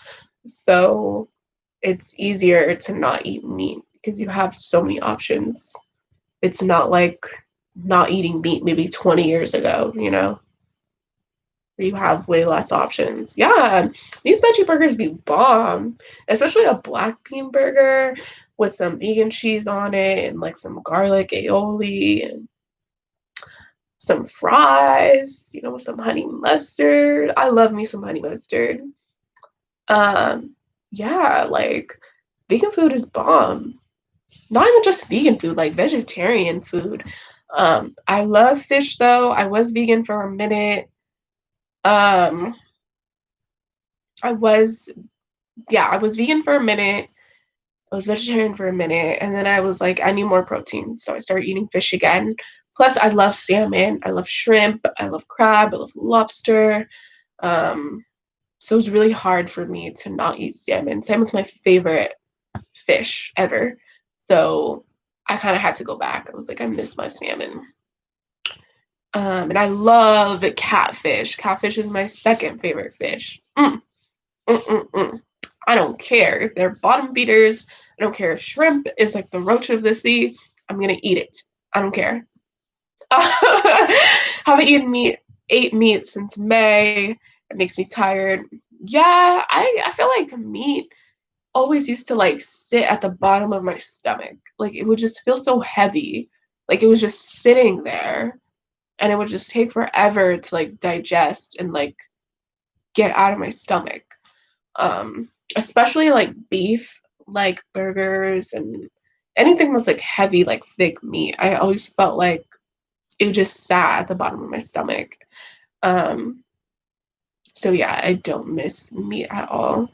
[SPEAKER 1] So it's easier to not eat meat because you have so many options. It's not like not eating meat maybe 20 years ago, you know? You have way less options. Yeah, these veggie burgers be bomb, especially a black bean burger with some vegan cheese on it and like some garlic aioli and some fries, you know, with some honey mustard. I love me some honey mustard. Um, yeah, like vegan food is bomb. Not even just vegan food, like vegetarian food. I love fish though. I was vegan for a minute. Um, I was I was vegan for a minute. I was vegetarian for a minute, and then I was like, I need more protein, so I started eating fish again. Plus, I love salmon, I love shrimp, I love crab, I love lobster. Um, so it was really hard for me to not eat salmon. Salmon's my favorite fish ever. So I kind of had to go back. I was like, I miss my salmon. And I love catfish. Catfish is my second favorite fish. Mm. I don't care if they're bottom feeders. I don't care if shrimp is like the roach of the sea. I'm gonna eat it. I don't care. Haven't ate meat since May. It makes me tired. Yeah, I feel like meat always used to like sit at the bottom of my stomach. Like it would just feel so heavy. Like it was just sitting there and it would just take forever to like digest and like get out of my stomach. Especially like beef, like burgers and anything that's like heavy, like thick meat. I always felt like it just sat at the bottom of my stomach. Um, so yeah, I don't miss meat at all.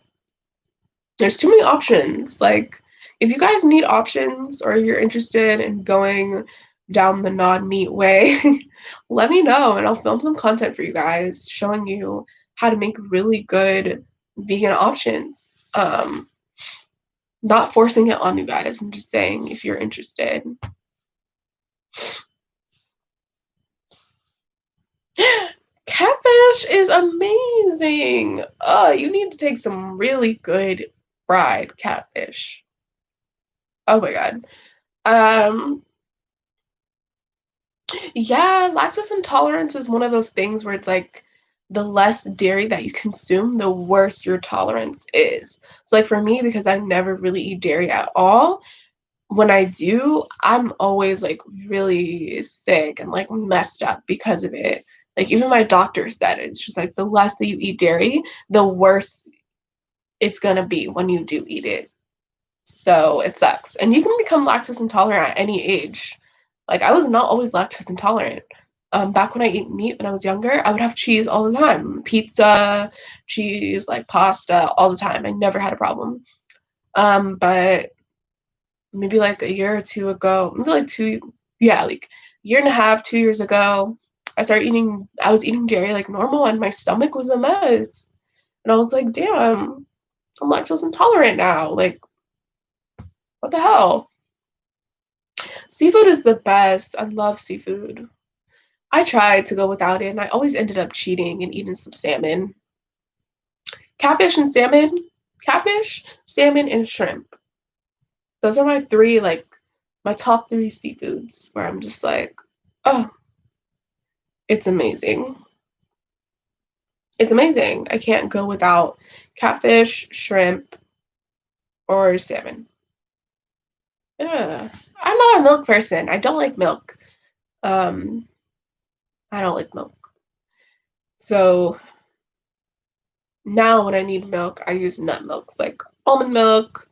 [SPEAKER 1] There's too many options. Like, if you guys need options or you're interested in going down the non-meat way, let me know and I'll film some content for you guys showing you how to make really good vegan options. Not forcing it on you guys. I'm just saying if you're interested. Catfish is amazing. You need to take some really good fried catfish. Oh my god. Um, Yeah, lactose intolerance is one of those things where it's like the less dairy that you consume, the worse your tolerance is. So like for me, because I never really eat dairy at all, when I do, I'm always like really sick and like messed up because of it. Like even my doctor said it. It's just like the less that you eat dairy, the worse it's gonna be when you do eat it. So it sucks. And you can become lactose intolerant at any age. Like I was not always lactose intolerant. Back when I ate meat when I was younger, I would have cheese all the time. Pizza, cheese, like pasta, all the time. I never had a problem. But maybe like a year or two ago, maybe like yeah, like a year and a half, 2 years ago, I was eating dairy like normal and my stomach was a mess. And I was like, damn, I'm lactose intolerant now. Like, what the hell? Seafood is the best. I love seafood. I tried to go without it and I always ended up cheating and eating some salmon. Catfish and salmon, catfish, salmon, and shrimp. Those are my three, like, my top three seafoods where I'm just like, oh, it's amazing. It's amazing. I can't go without catfish, shrimp, or salmon. Yeah. I'm not a milk person. I don't like milk. Um, I don't like milk. So now when I need milk, I use nut milks like almond milk,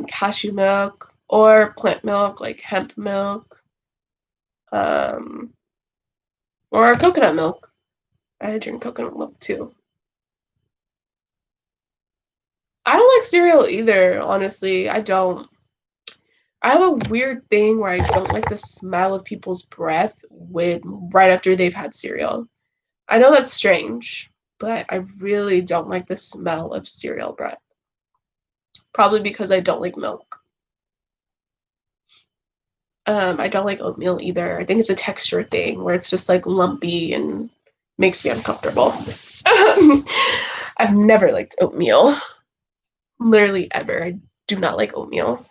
[SPEAKER 1] cashew milk, or plant milk like hemp milk, um, or coconut milk. I drink coconut milk too. I don't like cereal either, honestly. I don't. I have a weird thing where I don't like the smell of people's breath with right after they've had cereal. I know that's strange, but I really don't like the smell of cereal breath. Probably because I don't like milk. I don't like oatmeal either. I think it's a texture thing where it's just like lumpy and makes me uncomfortable. I've never liked oatmeal. Literally ever. I do not like oatmeal.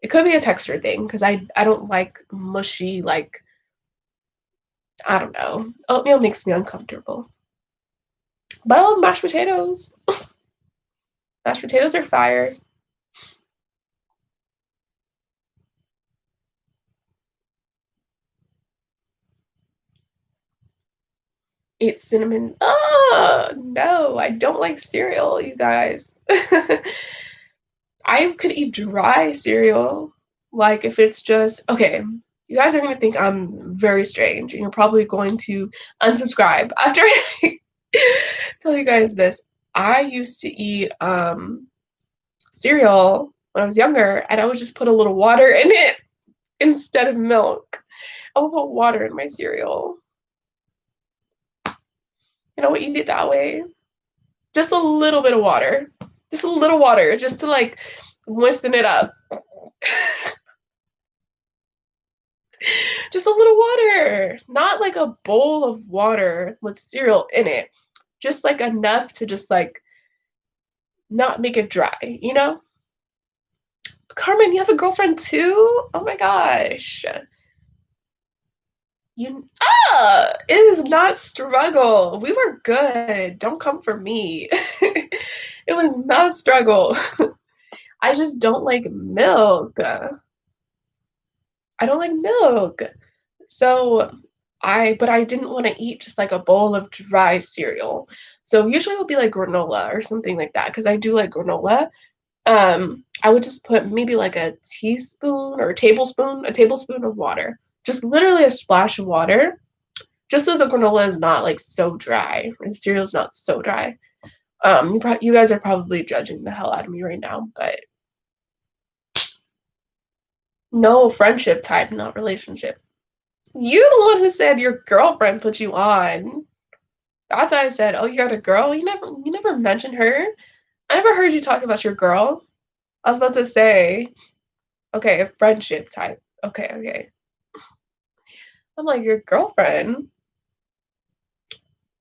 [SPEAKER 1] It could be a texture thing because I don't like mushy, like, I don't know. Oatmeal makes me uncomfortable. But I love mashed potatoes. Mashed potatoes are fire. Eat cinnamon. Oh, no, I don't like cereal, you guys. I could eat dry cereal. Like if it's just, okay, you guys are going to think I'm very strange and you're probably going to unsubscribe after I tell you guys this. I used to eat cereal when I was younger and I would just put a little water in it instead of milk. I would put water in my cereal. And I would eat it that way. Just a little bit of water. Just a little water just to like moisten it up. Just a little water. Not like a bowl of water with cereal in it. Just like enough to just like not make it dry, you know? Carmen, you have a girlfriend too? Oh my gosh. You it is not struggle. We were good. Don't come for me. It was not a struggle. I just don't like milk. I don't like milk. So but I didn't want to eat just like a bowl of dry cereal. So usually it would be like granola or something like that because I do like granola. I would just put maybe like a teaspoon or a tablespoon of water. Just literally a splash of water, just so the granola is not like so dry. And the cereal is not so dry. You guys are probably judging the hell out of me right now, but no, friendship type, not relationship. You're the one who said your girlfriend put you on. That's why I said, "Oh, you got a girl." You never mentioned her. I never heard you talk about your girl. I was about to say, okay, a friendship type. Okay, okay. I'm like, your girlfriend.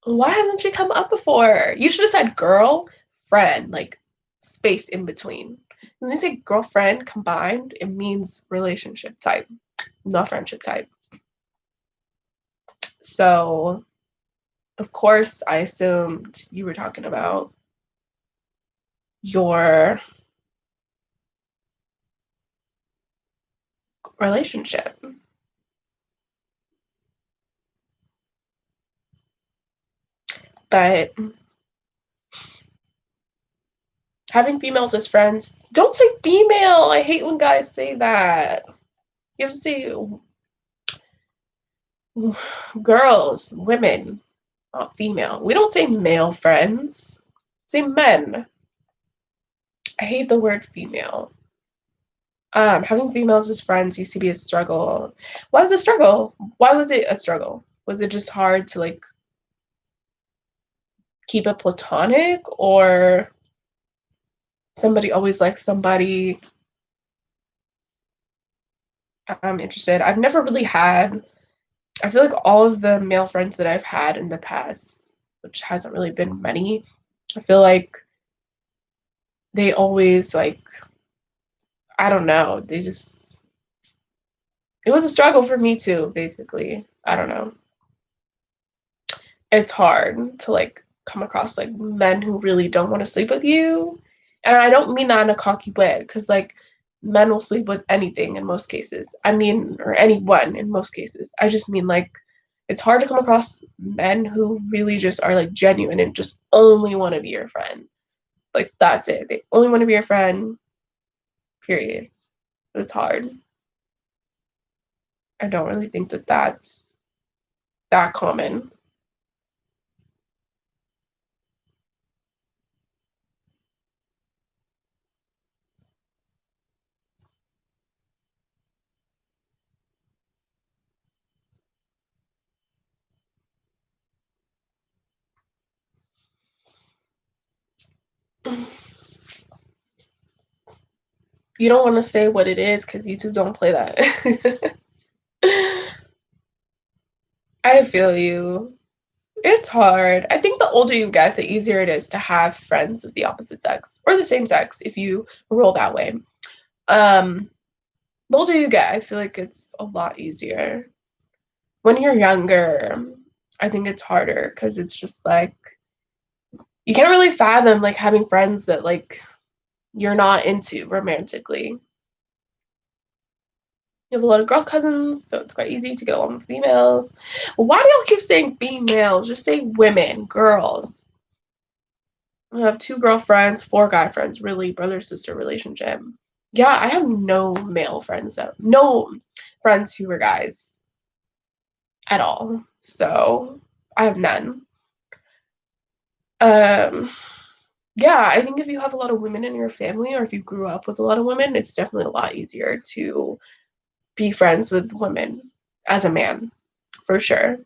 [SPEAKER 1] Why hasn't she come up before? You should have said girl, friend, like space in between. When you say girlfriend combined, it means relationship type, not friendship type. So, of course, I assumed you were talking about your relationship. But having females as friends, don't say female. I hate when guys say that. You have to say girls, women, not female. We don't say male friends. Say men. I hate the word female. Having females as friends used to be a struggle. Why was it a struggle? Why was it a struggle? Was it just hard to like keep it platonic, or somebody always likes somebody? I'm interested. I've never really had, I feel like all of the male friends that I've had in the past, which hasn't really been many, I feel like they always like, I don't know, they just, it was a struggle for me too, basically. I don't know. It's hard to like come across like men who really don't want to sleep with you. And I don't mean that in a cocky way, because like men will sleep with anything in most cases. I mean, or anyone in most cases. I just mean like it's hard to come across men who really just are like genuine and just only want to be your friend. Like that's it. They only want to be your friend, period. It's hard. I don't really think that that's that common. You don't want to say what it is because YouTube don't play that. I feel you. It's hard. I think the older you get, the easier it is to have friends of the opposite sex or the same sex if you roll that way. Um, the older you get, I feel like it's a lot easier. When you're younger, I think it's harder because it's just like you can't really fathom like having friends that like you're not into romantically. You have a lot of girl cousins, so it's quite easy to get along with females. Why do y'all keep saying females? Just say women, girls. I have two girlfriends, four guy friends, really brother sister relationship. Yeah, I have no male friends though. No friends who were guys at all. So I have none. Um yeah, I think if you have a lot of women in your family or if you grew up with a lot of women, it's definitely a lot easier to be friends with women as a man, for sure.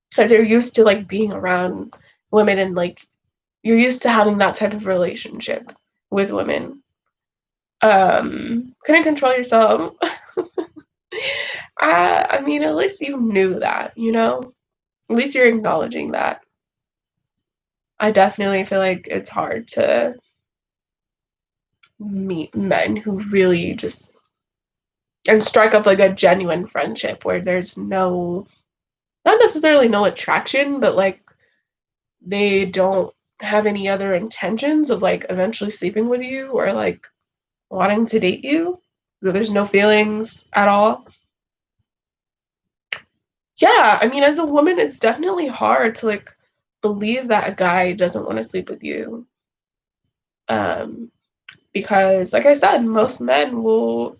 [SPEAKER 1] Because you're used to like being around women and like you're used to having that type of relationship with women. Couldn't control yourself. I mean, at least you knew that, you know? At least you're acknowledging that. I definitely feel like it's hard to meet men who really just and strike up like a genuine friendship where there's no, not necessarily no attraction, but like they don't have any other intentions of like eventually sleeping with you or like wanting to date you. So there's no feelings at all. Yeah, I mean, as a woman, it's definitely hard to like believe that a guy doesn't want to sleep with you. Um, because, like I said, most men will,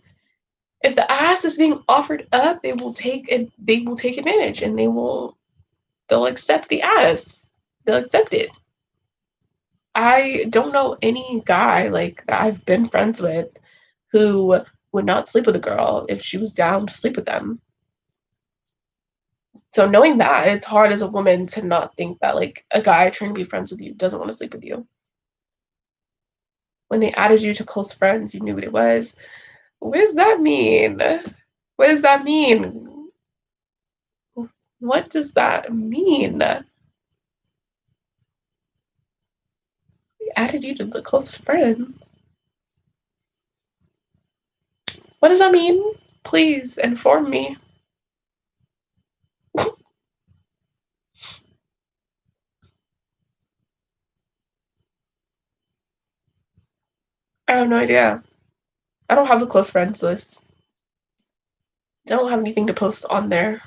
[SPEAKER 1] if the ass is being offered up, they will take it. They will take advantage, and they'll accept the ass. They'll accept it. I don't know any guy like that I've been friends with who would not sleep with a girl if she was down to sleep with them. So knowing that, it's hard as a woman to not think that like a guy trying to be friends with you doesn't want to sleep with you. When they added you to close friends, you knew what it was. What does that mean? What does that mean? What does that mean? They added you to the close friends. What does that mean? Please inform me. I have no idea. I don't have a close friends list. I don't have anything to post on there.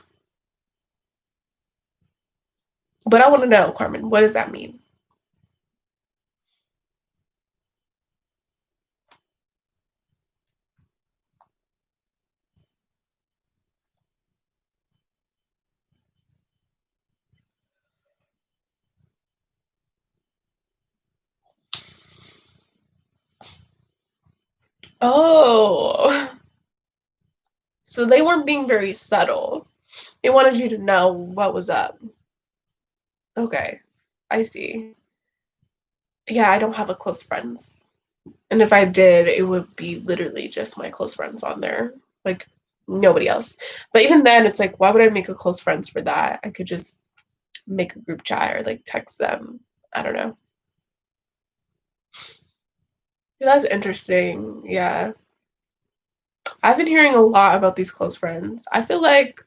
[SPEAKER 1] But I want to know, Carmen, what does that mean? Oh, so they weren't being very subtle. They wanted you to know what was up. Okay, I see. Yeah, I don't have a close friends. And if I did, it would be literally just my close friends on there. Like nobody else. But even then, it's like, why would I make a close friends for that? I could just make a group chat or like text them. I don't know. That's interesting. Yeah. I've been hearing a lot about these close friends. I feel like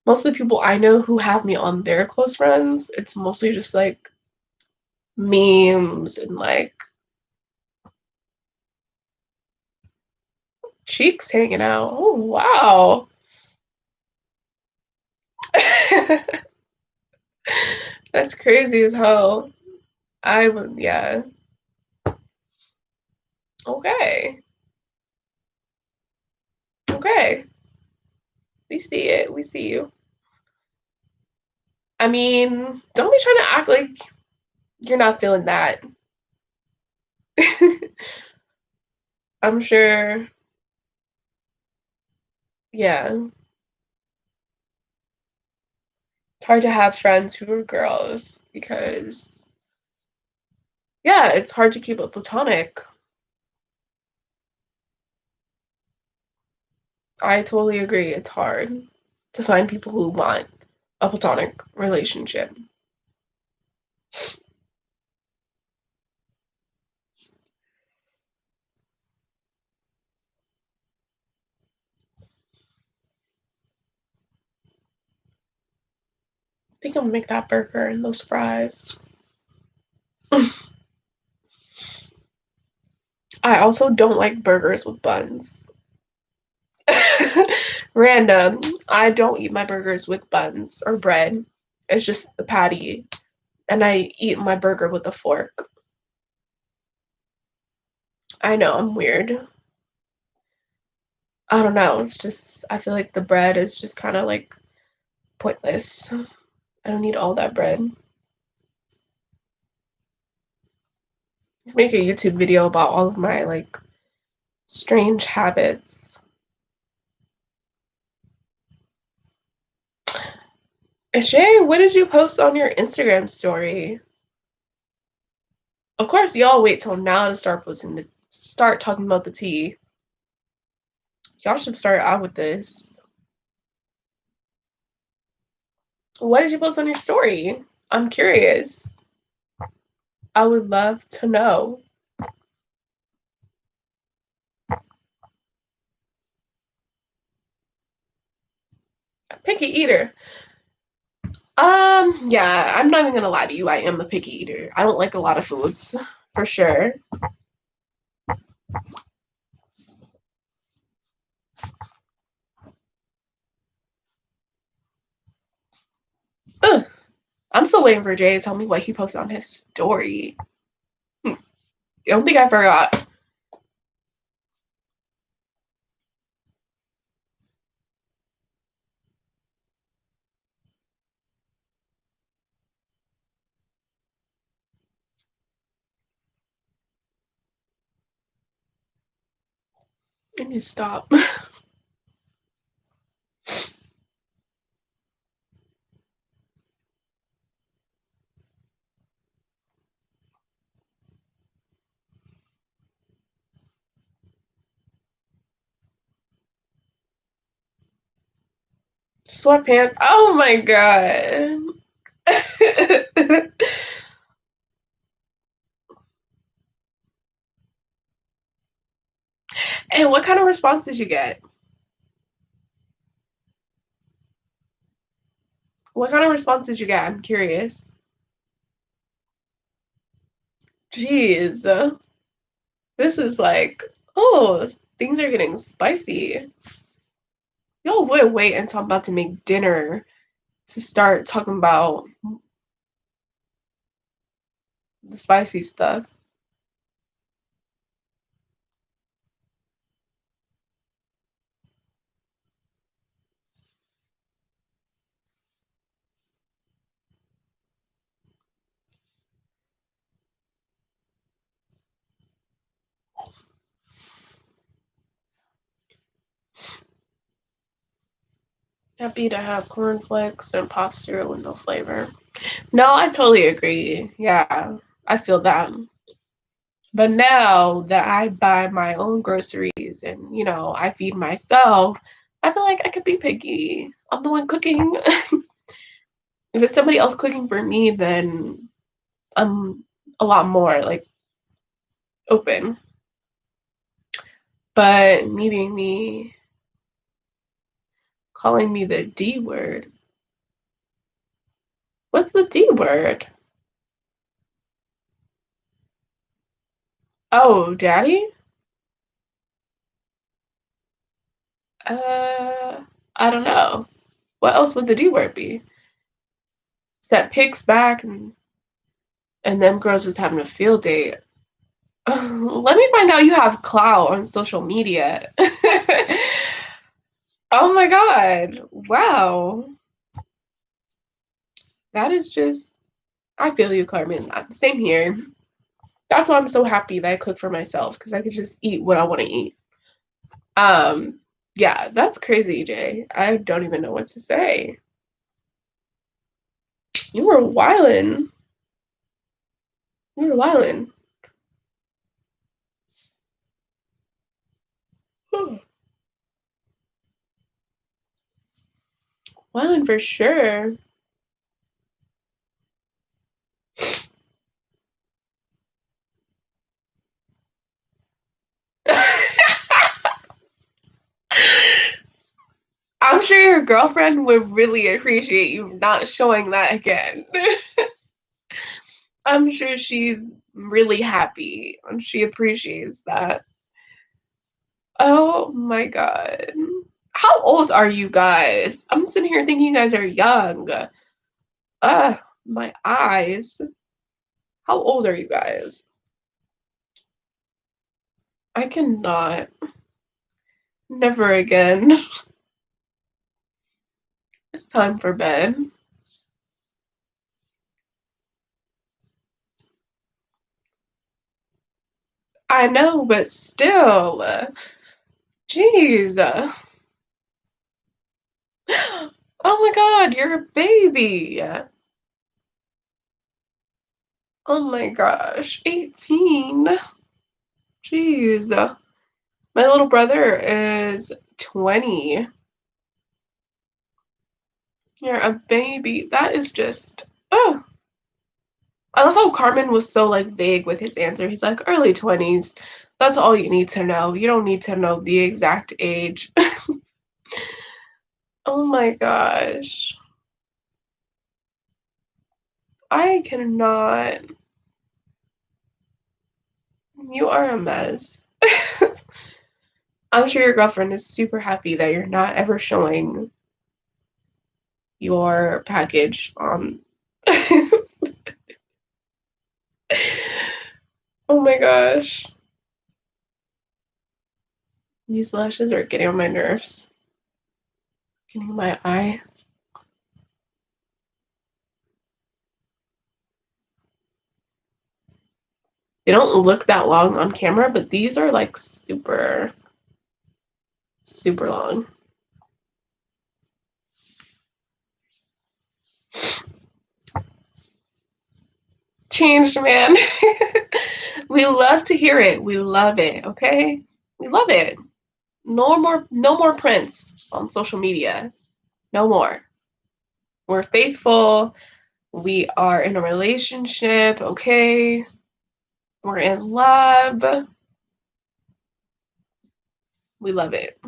[SPEAKER 1] most of the people I know who have me on their close friends, it's mostly just like memes and like cheeks hanging out. Oh, wow. That's crazy as hell. I would, yeah. Okay. Okay. We see it. We see you. I mean, don't be trying to act like you're not feeling that. I'm sure, yeah. It's hard to have friends who are girls because, yeah, it's hard to keep it platonic. I totally agree. It's hard to find people who want a platonic relationship. I think I'm gonna make that burger and those fries. I also don't like burgers with buns. Random. I don't eat my burgers with buns or bread. It's just the patty. And I eat my burger with a fork. I know, I'm weird. I don't know. It's just, I feel like the bread is just kind of like pointless. I don't need all that bread. Make a YouTube video about all of my like strange habits. Shay, what did you post on your Instagram story? Of course, y'all wait till now to start posting the start talking about the tea. Y'all should start out with this. What did you post on your story? I'm curious. I would love to know. A picky eater. Yeah, I'm not even gonna lie to you. I am a picky eater. I don't like a lot of foods, for sure. Ugh. I'm still waiting for Jay to tell me what he posted on his story. I don't think I forgot. I need to stop. Sweatpants. Oh my god. And what kind of response did you get? What kind of response did you get? I'm curious. Jeez. This is like, oh, things are getting spicy. Y'all would wait until I'm about to make dinner to start talking about the spicy stuff. Happy to have cornflakes and pop cereal with no flavor. No, I totally agree. Yeah, I feel that. But now that I buy my own groceries and, I feed myself, I feel like I could be picky. I'm the one cooking. If it's somebody else cooking for me, then I'm a lot more like open. But meeting me, calling me the D word. What's the D word? Oh, daddy? Uh, I don't know. What else would the D word be? Set pics back and them girls was having a field day. Let me find out you have clout on social media. Oh my god. Wow. That is just I feel you, Carmen. Same here. That's why I'm so happy that I cook for myself because I could just eat what I want to eat. Um, yeah, that's crazy, Jay. I don't even know what to say. You were wildin'. You were wildin'. Wildin' for sure. I'm sure your girlfriend would really appreciate you not showing that again. I'm sure she's really happy and she appreciates that. Oh my god. How old are you guys? I'm sitting here thinking you guys are young. My eyes. How old are you guys? I cannot. Never again. It's time for bed. I know, but still. Jeez. Oh my god, you're a baby. Oh my gosh, 18. Jeez. My little brother is 20. You're a baby. That is just. Oh. I love how Carmen was so like vague with his answer. He's like early 20s. That's all you need to know. You don't need to know the exact age. Oh my gosh. I cannot. You are a mess. I'm sure your girlfriend is super happy that you're not ever showing your package on. Oh my gosh. These lashes are getting on my nerves. Getting in my eye. They don't look that long on camera, but these are like super, super long. Changed, man. We love to hear it. We love it, okay? We love it. No more prints on social media. No more. We're faithful. We are in a relationship, okay? We're in love. We love it.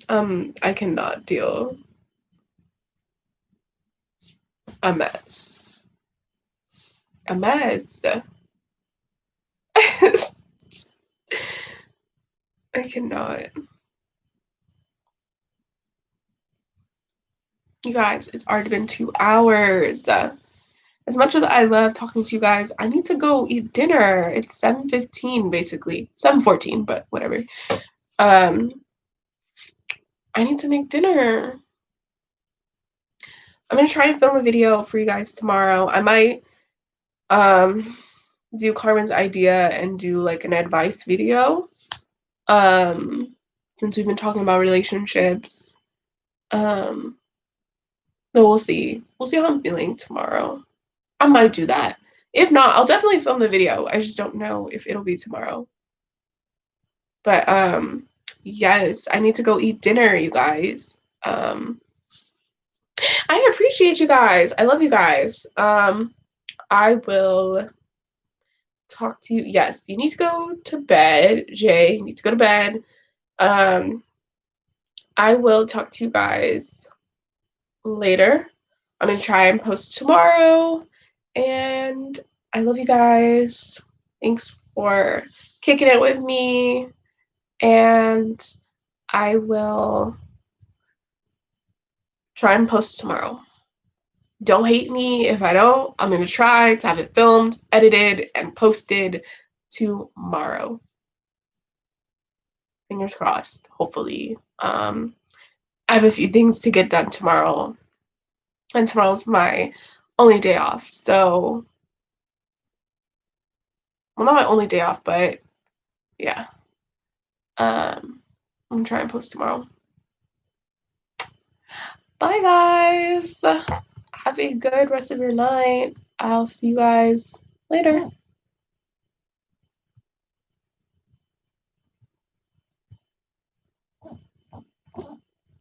[SPEAKER 1] I cannot deal. A mess. A mess. I cannot. You guys, it's already been 2 hours. As much as I love talking to you guys, I need to go eat dinner. It's 7:15 basically. 7:14, but whatever. I need to make dinner. I'm gonna try and film a video for you guys tomorrow. I might do Carmen's idea and do like an advice video. Since we've been talking about relationships. So we'll see. We'll see how I'm feeling tomorrow. I might do that. If not, I'll definitely film the video. I just don't know if it'll be tomorrow. But yes, I need to go eat dinner, you guys. I appreciate you guys. I love you guys. I will talk to you. Yes, you need to go to bed, Jay. You need to go to bed. I will talk to you guys later. I'm gonna try and post tomorrow. And I love you guys. Thanks for kicking it with me. And I will try and post tomorrow. Don't hate me if I don't. I'm going to try to have it filmed, edited, and posted tomorrow. Fingers crossed, hopefully. I have a few things to get done tomorrow. And tomorrow's my only day off. So, well, not my only day off, but yeah. I'm going to try and post tomorrow. Bye, guys. Have a good rest of your night. I'll see you guys later.